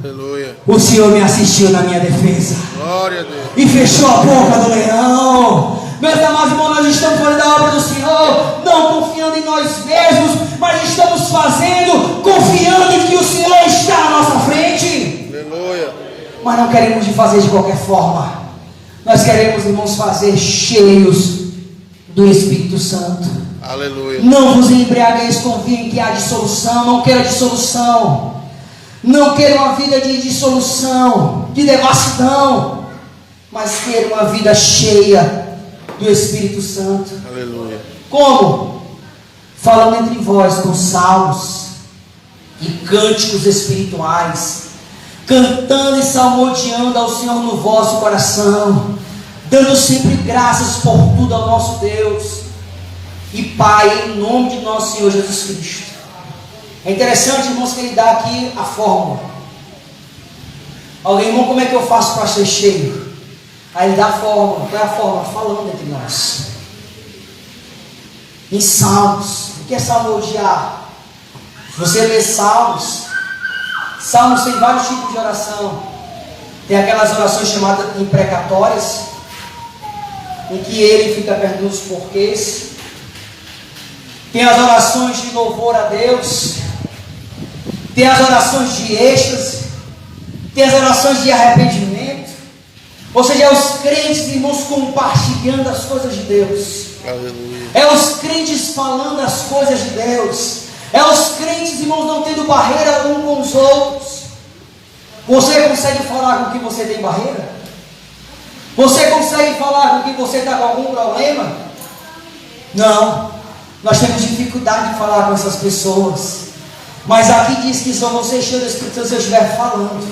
Aleluia. O Senhor me assistiu na minha defesa. Glória a Deus. E fechou a boca do leão. Meus amados irmãos, nós estamos fazendo a obra do Senhor, não confiando em nós mesmos, mas estamos fazendo, confiando em que o Senhor está à nossa frente. Aleluia. Mas não queremos de fazer de qualquer forma. Nós queremos, irmãos, fazer cheios do Espírito Santo. Aleluia. Não vos embriagueis com vinho que há dissolução. Não queira dissolução. Não queira uma vida de dissolução, de devassidão, mas queira uma vida cheia do Espírito Santo. Aleluia. Como? Falando entre vós com salmos e cânticos espirituais, cantando e salmodiando ao Senhor no vosso coração, dando sempre graças por tudo ao nosso Deus e Pai, em nome de nosso Senhor Jesus Cristo. É interessante, irmãos, que ele dá aqui a fórmula. Alguém, irmão, como é que eu faço para ser cheio? Aí ele dá a fórmula. Qual é a fórmula? Falando entre nós. Em salmos. O que é salmodiar? Se você lê salmos, salmos tem vários tipos de oração. Tem aquelas orações chamadas imprecatórias, em que ele fica perguntando os porquês. Tem as orações de louvor a Deus. Tem as orações de êxtase. Tem as orações de arrependimento. Ou seja, é os crentes, irmãos, compartilhando as coisas de Deus. Aleluia. É os crentes falando as coisas de Deus. É os crentes, irmãos, não tendo barreira um com os outros. Você consegue falar com que você tem barreira? Você consegue falar com que você está com algum problema? Não. Nós temos dificuldade de falar com essas pessoas. Mas aqui diz que só você cheio do Espírito Santo se eu estiver falando.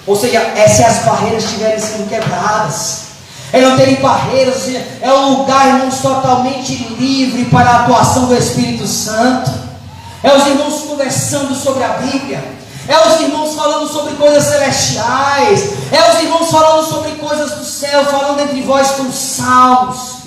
Ou seja, é se as barreiras estiverem sendo quebradas. É não terem barreiras, ou seja, é um lugar, irmãos, totalmente livre para a atuação do Espírito Santo. É os irmãos conversando sobre a Bíblia. É os irmãos falando sobre coisas celestiais. É os irmãos falando sobre coisas do céu, falando entre vós com salmos.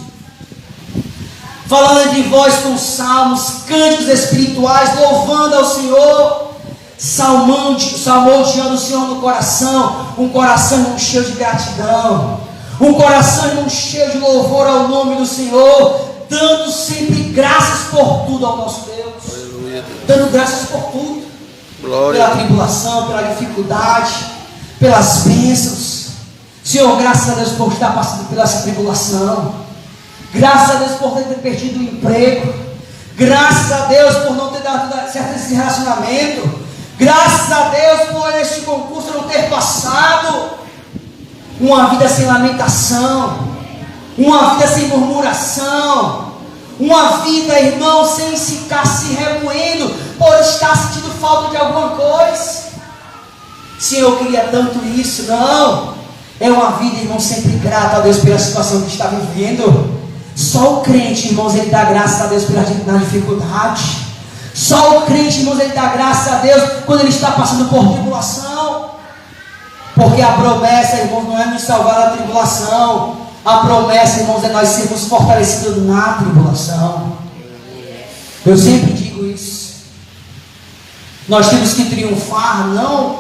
Falando entre vós com salmos, cânticos espirituais, louvando ao Senhor, salmodiando o Senhor no coração, um coração cheio de gratidão, um coração cheio de louvor ao nome do Senhor, dando sempre graças por tudo ao nosso Deus. Aleluia. Dando graças por tudo. Glória. Pela tribulação, pela dificuldade, pelas bênçãos. Senhor, graças a Deus por estar passando pela essa tribulação. Graças a Deus por ter perdido o emprego. Graças a Deus por não ter dado certo esse relacionamento. Graças a Deus por este concurso não ter passado. Uma vida sem lamentação. Uma vida sem murmuração. Uma vida, irmão, sem ficar se remoendo por estar sentindo falta de alguma coisa. Senhor, eu queria tanto isso. Não. É uma vida, irmão, sempre grata a Deus pela situação que está vivendo. Só o crente, irmãos, ele dá graças a Deus na dificuldade. Só o crente, irmãos, ele dá graças a Deus quando ele está passando por tribulação. Porque a promessa, irmãos, não é nos salvar da tribulação. A promessa, irmãos, é nós sermos fortalecidos na tribulação. Eu sempre digo isso. Nós temos que triunfar, não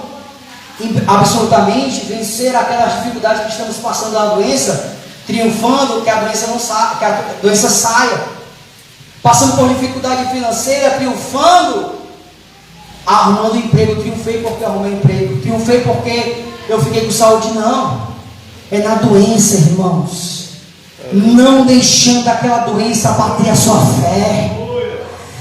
absolutamente vencer aquelas dificuldades que estamos passando da doença, triunfando que a doença não saia, que a doença saia, passando por dificuldade financeira, triunfando, arrumando emprego. Triunfei porque arrumei emprego, triunfei porque eu fiquei com saúde. Não, é na doença, irmãos, não deixando aquela doença abater a sua fé.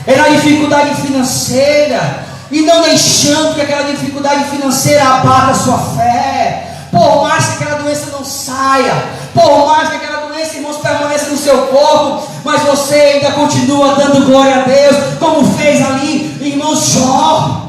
É na dificuldade financeira, e não deixando que aquela dificuldade financeira abata a sua fé. Por mais que aquela doença não saia, por mais que aquela doença, irmãos, permaneça no seu corpo, mas você ainda continua dando glória a Deus, como fez ali, irmãos, Jó.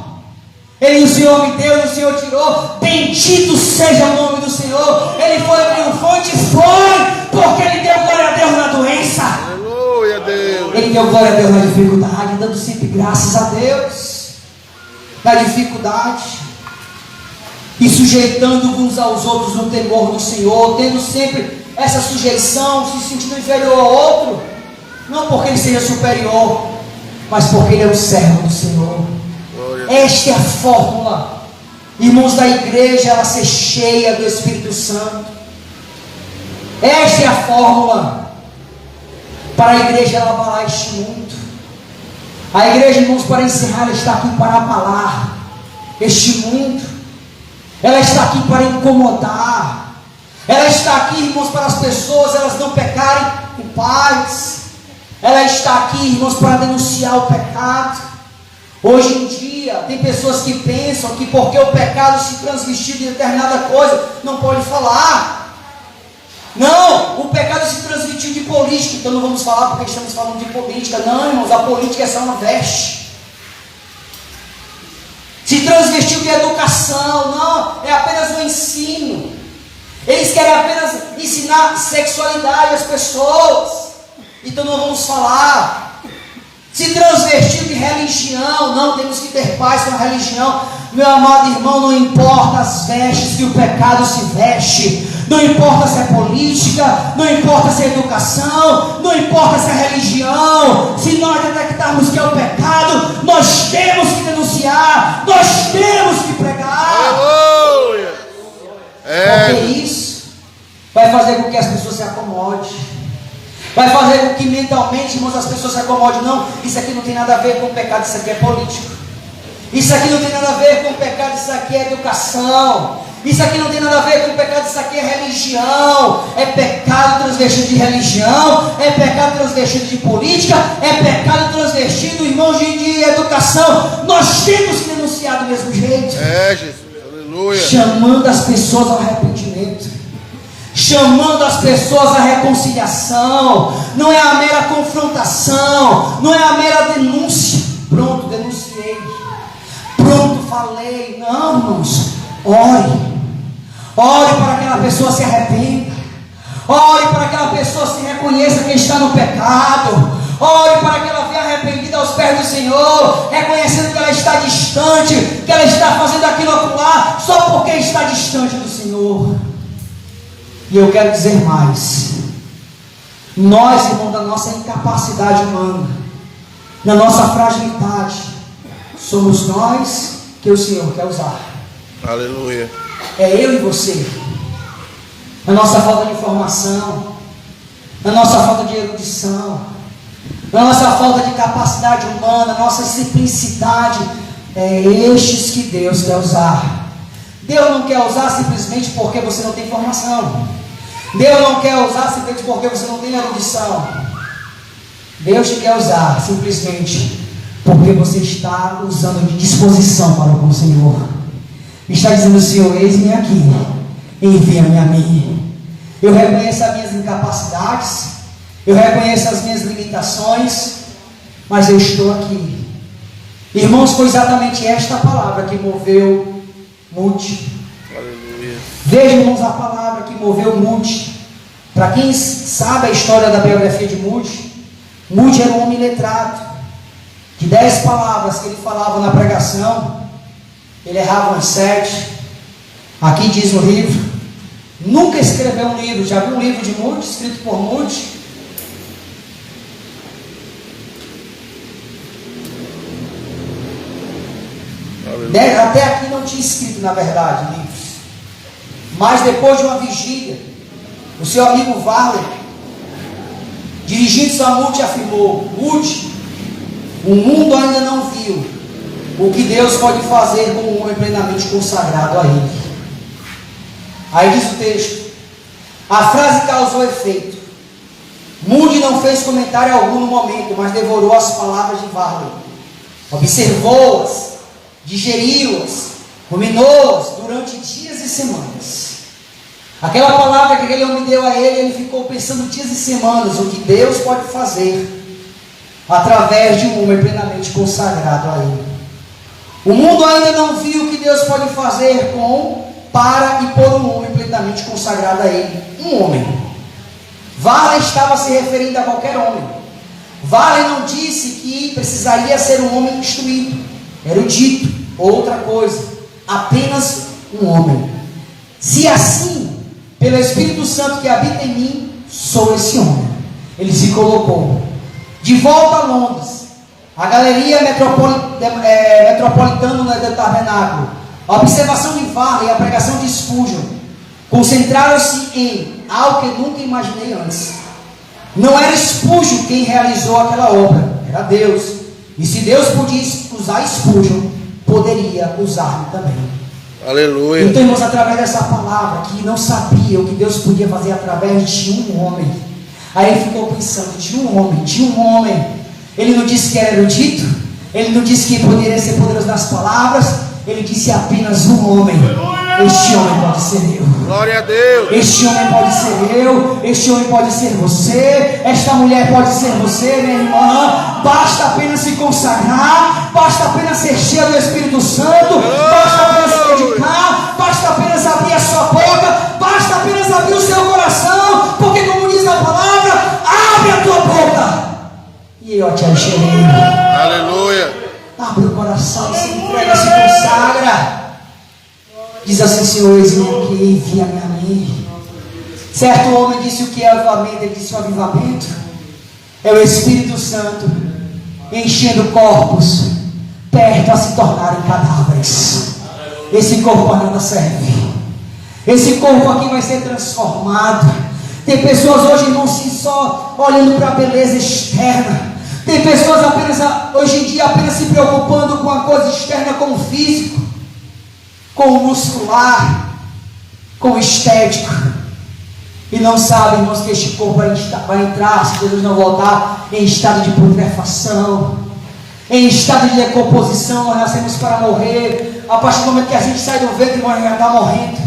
Ele, o Senhor me deu, o Senhor tirou, bendito seja o nome do Senhor. Ele foi triunfante, foi, porque ele deu glória a Deus na doença. Aleluia, Deus. Ele deu glória a Deus na dificuldade, dando sempre graças a Deus na dificuldade, e sujeitando uns aos outros no temor do Senhor, tendo sempre essa sujeição, se sentindo inferior ao outro, não porque ele seja superior, mas porque ele é o servo do Senhor. Esta é a fórmula, irmãos, da igreja, ela ser cheia do Espírito Santo. Esta é a fórmula para a igreja ela abalar este mundo. A igreja, irmãos, para encerrar, ela está aqui para abalar este mundo. Ela está aqui para incomodar. Ela está aqui, irmãos, para as pessoas elas não pecarem em paz. Ela está aqui, irmãos, para denunciar o pecado. Hoje em dia, tem pessoas que pensam que porque o pecado se transvestiu de determinada coisa, não pode falar. Não, o pecado se transmitiu de política, então não vamos falar porque estamos falando de política. Não, irmãos, a política é só uma veste. Se transvestiu de educação, não, é apenas um ensino. Eles querem apenas ensinar sexualidade às pessoas, então não vamos falar. Se transvestiu de religião, não, temos que ter paz com a religião. Meu amado irmão, não importa as vestes que o pecado se veste, não importa se é política, não importa se é educação, não importa se é religião. Se nós detectarmos que é o pecado, nós temos que denunciar, nós temos que pregar. Aleluia. Porque isso vai fazer com que as pessoas se acomodem, vai fazer com que mentalmente, irmãos, as pessoas se acomodem. Não, isso aqui não tem nada a ver com o pecado, isso aqui é político. Isso aqui não tem nada a ver com o pecado, isso aqui é educação. Isso aqui não tem nada a ver com o pecado, isso aqui é religião. É pecado transvestido de religião, é pecado transvestido de política, é pecado transvestido, irmãos, de educação. Nós temos que denunciar do mesmo jeito. É, Jesus, aleluia. Chamando as pessoas ao arrependimento, chamando as pessoas à reconciliação. Não é a mera confrontação, não é a mera denúncia. Pronto, denunciei, pronto, falei. Não, irmãos, ore para que aquela pessoa se arrependa, ore para que aquela pessoa se reconheça que está no pecado, ore para que ela venha arrependida aos pés do Senhor, reconhecendo que ela está distante, que ela está fazendo aquilo acolá só porque está distante do Senhor. E eu quero dizer mais: nós, irmão, da nossa incapacidade humana, na nossa fragilidade, somos nós que o Senhor quer usar. Aleluia. É eu e você. Na nossa falta de informação, na nossa falta de erudição, na nossa falta de capacidade humana, na nossa simplicidade, é estes que Deus quer usar. Deus não quer usar simplesmente porque você não tem formação. Deus não quer usar simplesmente porque você não tem erudição. Deus te quer usar simplesmente porque você está usando de disposição para com o Senhor. Está dizendo: Senhor, eis-me aqui, envia-me a mim. Eu reconheço as minhas incapacidades, eu reconheço as minhas limitações, mas eu estou aqui. Irmãos, foi exatamente esta palavra que moveu Moody. Aleluia. Veja, irmãos, a palavra que moveu Moody. Para quem sabe a história da biografia de Moody, Moody era um homem letrado. De 10 palavras que ele falava na pregação, ele errava umas 7. Aqui diz no livro. Nunca escreveu um livro. Já viu um livro de Moody, escrito por Moody? Até aqui não tinha escrito, na verdade, livros. Mas depois de uma vigília, o seu amigo Varley, dirigindo-se a Moody, afirmou: Moody, o mundo ainda não viu o que Deus pode fazer com um homem plenamente consagrado a Ele. Aí diz o texto: a frase causou efeito. Moody não fez comentário algum no momento, mas devorou as palavras de Varley, observou-as, digeriu-as, ruminou-as durante dias e semanas. Aquela palavra que aquele homem deu a ele, ele ficou pensando dias e semanas o que Deus pode fazer através de um homem plenamente consagrado a ele. O mundo ainda não viu o que Deus pode fazer para e por um homem plenamente consagrado a ele. Um homem. Vale estava se referindo a qualquer homem. Vale não disse que precisaria ser um homem instruído, erudito, outra coisa. Apenas um homem. Se assim, pelo Espírito Santo que habita em mim, sou esse homem. Ele se colocou de volta a Londres, a galeria metropolitana do tabernáculo, a observação de Varley e a pregação de Spurgeon concentraram-se em algo que nunca imaginei antes. Não era Spurgeon quem realizou aquela obra, era Deus. E se Deus podia usar Spurgeon, poderia usar-me também. Aleluia. Então, irmãos, através dessa palavra, que não sabia o que Deus podia fazer através de um homem. Aí ele ficou pensando, de um homem. Ele não disse que era erudito, ele não disse que poderia ser poderoso nas palavras, ele disse apenas um homem. Este homem pode ser eu. Glória a Deus. Este homem pode ser eu, este homem pode ser você, esta mulher pode ser você, minha irmã. Basta apenas se consagrar, basta apenas ser cheio do Espírito Santo, basta apenas se dedicar, basta apenas abrir a sua boca, basta apenas abrir o seu coração, porque como diz a palavra, abre a tua boca e eu te encherei. Aleluia. Abre o coração, se entrega, se consagra. Diz assim, Senhor, eis-me aqui, envia-me a mim. Certo homem disse o que é avivamento, ele disse o avivamento é o Espírito Santo enchendo corpos perto a se tornarem cadáveres. Esse corpo a nada serve. Esse corpo aqui vai ser transformado. Tem pessoas hoje, irmãos, só olhando para a beleza externa. Tem pessoas hoje em dia apenas se preocupando com a coisa externa, com o físico, com o muscular, com o estético, e não sabem, irmãos, que este corpo vai entrar, se Jesus não voltar, em estado de putrefação, em estado de decomposição. Nós nascemos para morrer. A partir do momento que a gente sai do ventre, irmão, já está morrendo.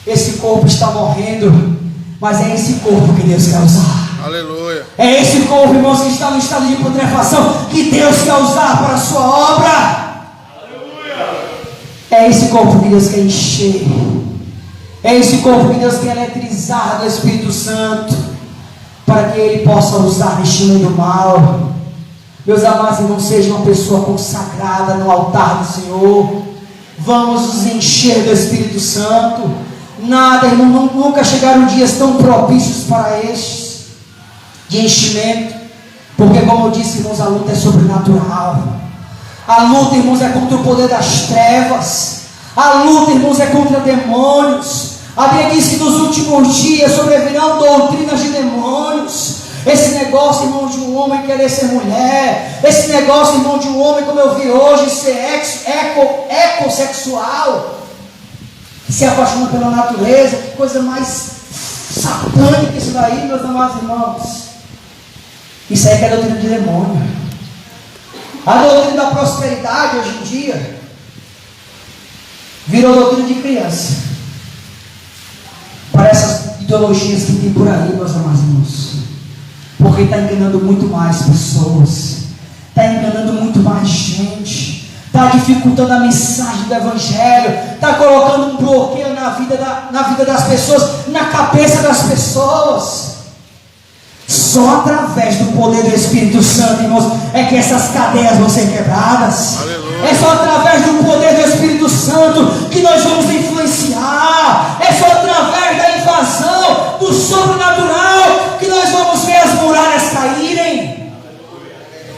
Esse corpo está morrendo, mas é esse corpo que Deus quer usar. Aleluia. É esse corpo, irmãos, que está no estado de putrefação, que Deus quer usar para a sua obra. É esse corpo que Deus quer encher. É esse corpo que Deus quer eletrizar do Espírito Santo, para que Ele possa usar neste mundo mal. Meus amados irmãos, seja uma pessoa consagrada no altar do Senhor. Vamos nos encher do Espírito Santo. Nada, irmão, nunca chegaram dias tão propícios para estes de enchimento, porque como eu disse, irmãos, a luta é sobrenatural. A luta, irmãos, é contra o poder das trevas. A luta, irmãos, é contra demônios. A Bíblia diz que nos últimos dias sobrevirão doutrinas de demônios. Esse negócio, irmão, de um homem querer ser mulher, esse negócio, irmão, de um homem, como eu vi hoje, ser ecossexual, se apaixona pela natureza. Que coisa mais satânica isso daí, meus amados irmãos. Isso aí que é doutrina de demônio. A doutrina da prosperidade hoje em dia virou doutrina de criança. Para essas ideologias que tem por aí, meus amados irmãos. Porque está enganando muito mais pessoas, está enganando muito mais gente, está dificultando a mensagem do Evangelho, está colocando um bloqueio na vida das pessoas, na cabeça das pessoas. Só através do poder do Espírito Santo, irmãos, é que essas cadeias vão ser quebradas. Aleluia. É só através do poder do Espírito Santo que nós vamos influenciar. É só através da invasão do sobrenatural que nós vamos ver as muralhas caírem.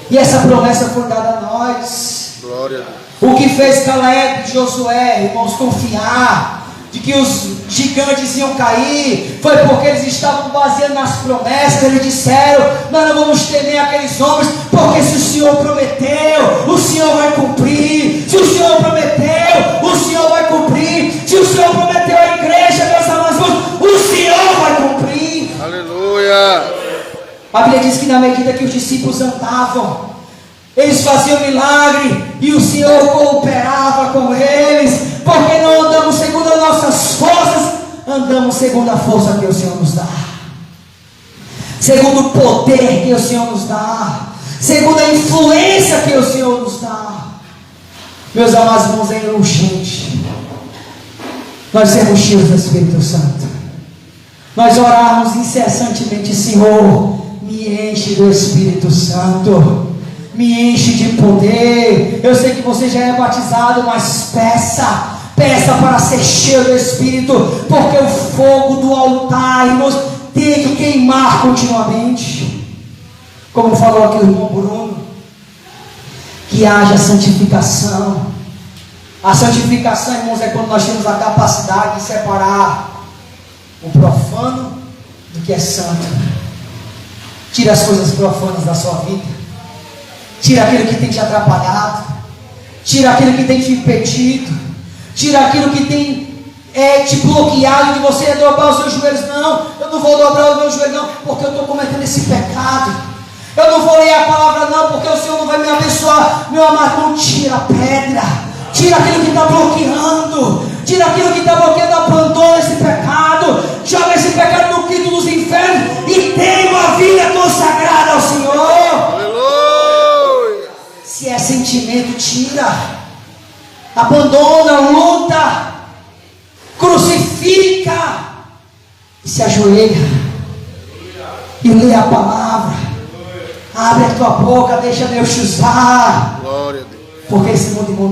E essa promessa foi dada a nós. Glória. O que fez Caleb e Josué, irmãos, confiar de que os gigantes iam cair, foi porque eles estavam baseando nas promessas. Eles disseram: nós não vamos temer aqueles homens, porque se o Senhor prometeu, o Senhor vai cumprir. Se o Senhor prometeu, o Senhor vai cumprir. Se o Senhor prometeu à igreja, meus amados, o Senhor vai cumprir. Aleluia. A Bíblia diz que na medida que os discípulos andavam, eles faziam milagre. e o Senhor cooperava com eles, porque não andamos segundo as nossas forças, andamos segundo a força que o Senhor nos dá, segundo o poder que o Senhor nos dá, segundo a influência que o Senhor nos dá. Meus amados irmãos, é urgente nós sermos cheios do Espírito Santo, nós orarmos incessantemente: Senhor, me enche do Espírito Santo, me enche de poder. Eu sei que você já é batizado, mas peça para ser cheio do Espírito, porque o fogo do altar, irmãos, tem que queimar continuamente. Como falou aqui o irmão Bruno, que haja santificação. A santificação, irmãos, é quando nós temos a capacidade de separar o profano do que é santo. Tira as coisas profanas da sua vida, tira aquilo que tem te atrapalhado, tira aquilo que tem te impedido, tira aquilo que tem te bloqueado de você dobrar os seus joelhos. Não, eu não vou dobrar os meus joelhos não, porque eu estou cometendo esse pecado. Eu não vou ler a palavra não, porque o Senhor não vai me abençoar. Meu amado, não tira a pedra, tira aquilo que está bloqueando, tira aquilo que está bloqueando, abandona esse pecado, joga esse pecado no quinto dos infernos e tem uma vida consagrada ao Senhor. Aleluia. Se é sentimento, tira, abandona, luta, crucifica e se ajoelha e lê a palavra. Abre a tua boca, deixa Deus te usar. Glória a Deus. Porque esse mundo, irmão,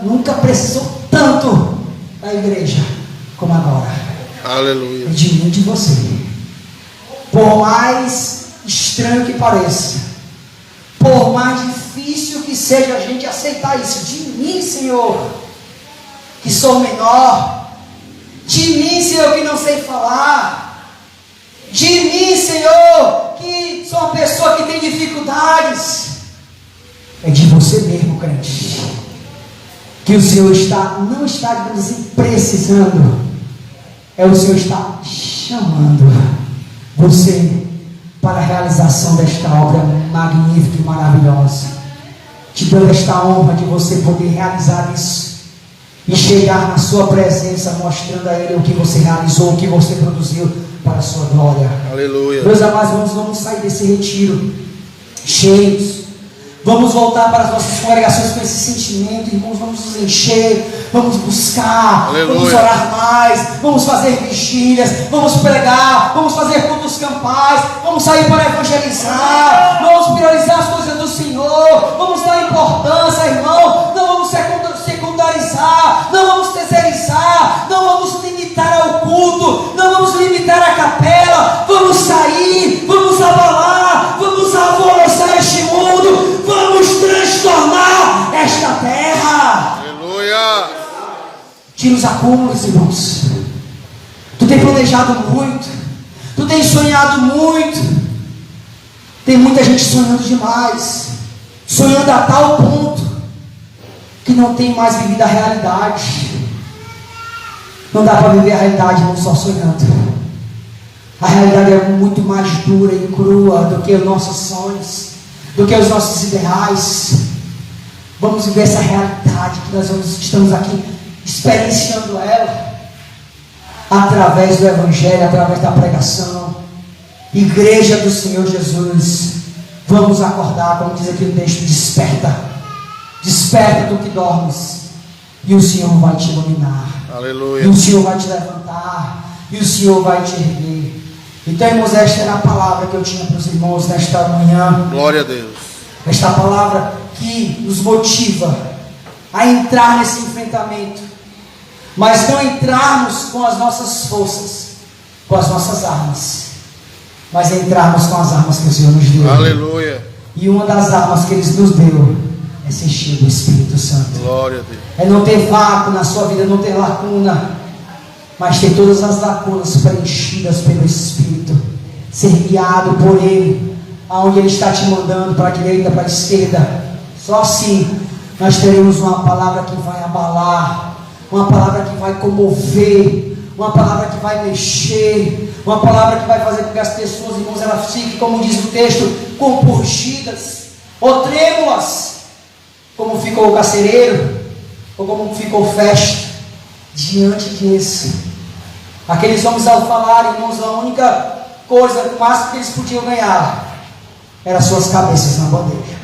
nunca precisou tanto da igreja como agora. Aleluia. É de mim e de você. Por mais estranho que pareça, por mais difícil que seja a gente aceitar isso, de mim, Senhor, que sou menor, de mim, Senhor, que não sei falar, de mim, Senhor, que sou uma pessoa que tem dificuldades. É de você mesmo, crente, que o Senhor não está, digamos assim, precisando. O Senhor está chamando você para a realização desta obra magnífica e maravilhosa, te dando esta honra de você poder realizar isso e chegar na sua presença, mostrando a Ele o que você realizou, o que você produziu para a sua glória. Aleluia. Meus amados, vamos sair desse retiro cheios. Vamos voltar para as nossas congregações com esse sentimento, irmãos. Vamos nos encher, vamos buscar, Aleluia. Vamos orar mais, vamos fazer vigílias, vamos pregar, vamos fazer cultos campais, vamos sair para evangelizar, vamos priorizar as coisas do Senhor, vamos dar importância, irmão. Não vamos secundarizar, não vamos terceirizar, não vamos limitar ao culto, não vamos limitar a capela. Vamos sair, vamos abalar, vamos alvoroçar este mundo, vamos transformar esta terra. Aleluia. Tira os acúmulos, irmãos. Tu tem planejado muito, tu tem sonhado muito. Tem muita gente sonhando demais, sonhando a tal ponto que não tem mais vivido a realidade. Não dá para viver a realidade não só sonhando. A realidade é muito mais dura e crua do que os nossos sonhos, do que os nossos ideais. Vamos viver essa realidade que nós estamos aqui experienciando ela através do Evangelho, através da pregação. Igreja do Senhor Jesus, vamos acordar, como diz aqui o texto: desperta, desperta do que dormes, e o Senhor vai te iluminar. Aleluia. E o Senhor vai te levantar, e o Senhor vai te erguer. Então, irmãos, esta era a palavra que eu tinha para os irmãos nesta manhã. Glória a Deus. Esta palavra que nos motiva a entrar nesse enfrentamento, mas não entrarmos com as nossas forças, com as nossas armas, mas entrarmos com as armas que o Senhor nos deu. Aleluia. E uma das armas que Ele nos deu é ser cheio do Espírito Santo. Glória a Deus. É não ter vácuo na sua vida, não ter lacuna, mas ter todas as lacunas preenchidas pelo Espírito, ser guiado por Ele, aonde Ele está te mandando, para a direita, para a esquerda. Só assim nós teremos uma palavra que vai abalar, uma palavra que vai comover, uma palavra que vai mexer, uma palavra que vai fazer com que as pessoas, irmãos, elas fiquem, como diz o texto, compungidas ou trêmulas, como ficou o carcereiro, ou como ficou festa, diante disso. Aqueles homens, ao falarem, irmãos, a única coisa, o máximo que eles podiam ganhar, era suas cabeças na bandeja.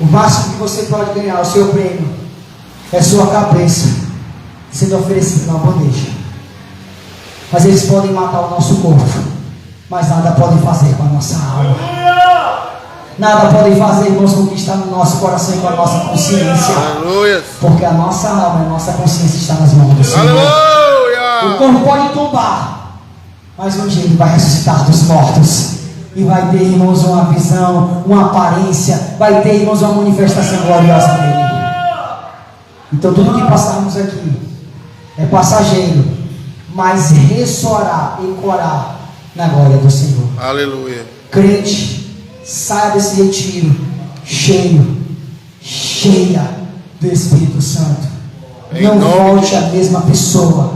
O máximo que você pode ganhar, o seu prêmio, é sua cabeça sendo oferecida na bandeja. Mas eles podem matar o nosso corpo, mas nada podem fazer com a nossa alma. Nada podem fazer, irmãos, com o que está no nosso coração e com a nossa consciência. Aleluia. Porque a nossa alma e a nossa consciência está nas mãos do Senhor. O Aleluia. corpo pode tombar, mas um dia ele vai ressuscitar dos mortos. E vai ter, irmãos, uma visão, uma aparência. Vai ter, irmãos, uma manifestação gloriosa dele. Então tudo que passarmos aqui é passageiro, mas ressoará, ecoará na glória do Senhor. Aleluia. Crente, saia desse retiro cheio, cheia do Espírito Santo. Em Não nome volte a mesma pessoa.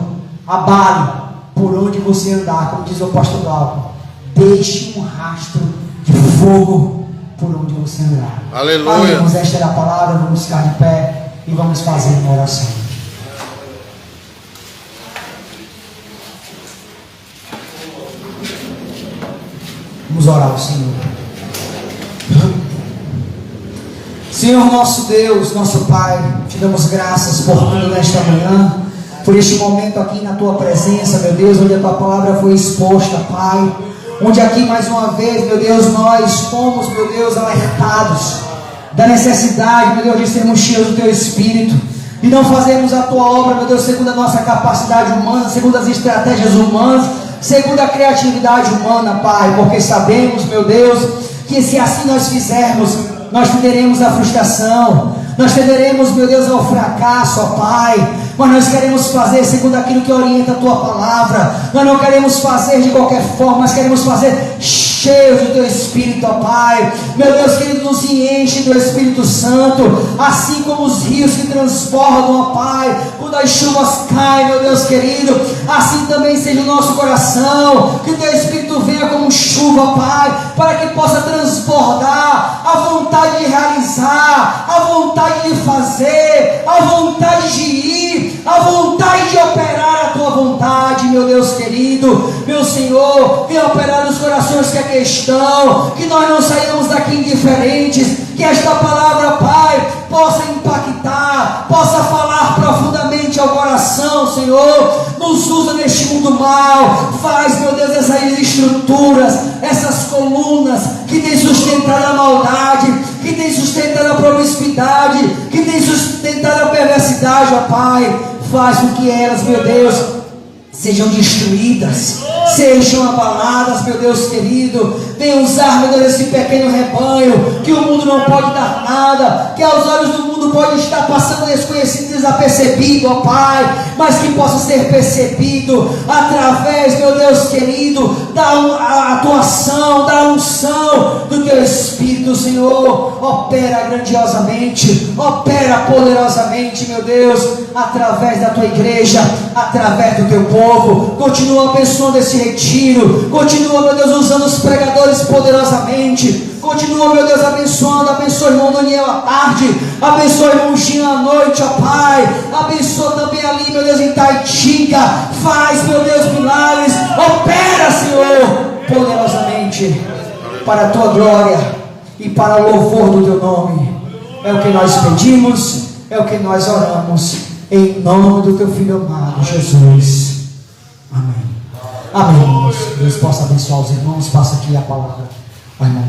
Abale por onde você andar, como diz o apóstolo Glauco. Deixe um rastro de fogo por onde você andar. Aleluia. Amém, irmãos, esta era a palavra. Vamos ficar de pé e vamos fazer uma oração. Vamos orar ao Senhor. Senhor nosso Deus, nosso Pai, te damos graças por tudo nesta manhã, por este momento aqui na Tua presença, meu Deus, onde a Tua palavra foi exposta, Pai, onde aqui mais uma vez, meu Deus, nós fomos, meu Deus, alertados da necessidade, meu Deus, de sermos cheios do Teu Espírito, e não fazermos a Tua obra, meu Deus, segundo a nossa capacidade humana, segundo as estratégias humanas, segundo a criatividade humana, Pai, porque sabemos, meu Deus, que se assim nós fizermos, nós tenderemos à frustração, nós tenderemos, meu Deus, ao fracasso, ó Pai. Mas nós queremos fazer segundo aquilo que orienta a Tua palavra. Nós não queremos fazer de qualquer forma, mas queremos fazer cheios do Teu Espírito, ó Pai. Meu Deus querido, nos enche do Espírito Santo, assim como os rios que transbordam, ó Pai, quando as chuvas caem, meu Deus querido, assim também seja o nosso coração, que o Teu Espírito venha como chuva, ó Pai, para que possa transbordar a vontade de realizar, a vontade de fazer, a vontade de ir, a vontade de operar a Tua vontade, meu Deus querido, meu Senhor, venha operar nos corações que aqui estão, que nós não saímos daqui indiferentes, que esta palavra, Pai, possa impactar, possa falar profundamente ao coração, Senhor. Nos usa neste mundo mal, faz, meu Deus, essas estruturas, essas colunas que tem sustentado a maldade, que tem sustentado a promiscuidade, que tem sustentado a perversidade, ó Pai. Faz com que elas, meu Deus, sejam destruídas, sejam abaladas, meu Deus querido. Venha usar, meu Deus, esse pequeno rebanho, que o mundo não pode dar nada, que aos olhos do mundo pode estar passando desconhecido, desapercebido, ó Pai, mas que possa ser percebido através, meu Deus querido, da atuação, da unção do Teu Espírito, Senhor. Opera grandiosamente, opera poderosamente, meu Deus, através da Tua igreja, através do Teu povo. Continua abençoando esse retiro, continua, meu Deus, usando os pregadores poderosamente. Continua, meu Deus, abençoando. Abençoa o irmão Daniel à tarde, abençoa o irmão Jean à noite, ó Pai. Abençoa também ali, meu Deus, em Taitinga. Faz, meu Deus, milagres. Opera, Senhor, poderosamente, para a Tua glória e para o louvor do Teu nome. É o que nós pedimos, é o que nós oramos, em nome do Teu Filho amado, Jesus. Amém. Amém, irmãos. Deus possa abençoar os irmãos. Passa aqui a palavra. Vai, irmão.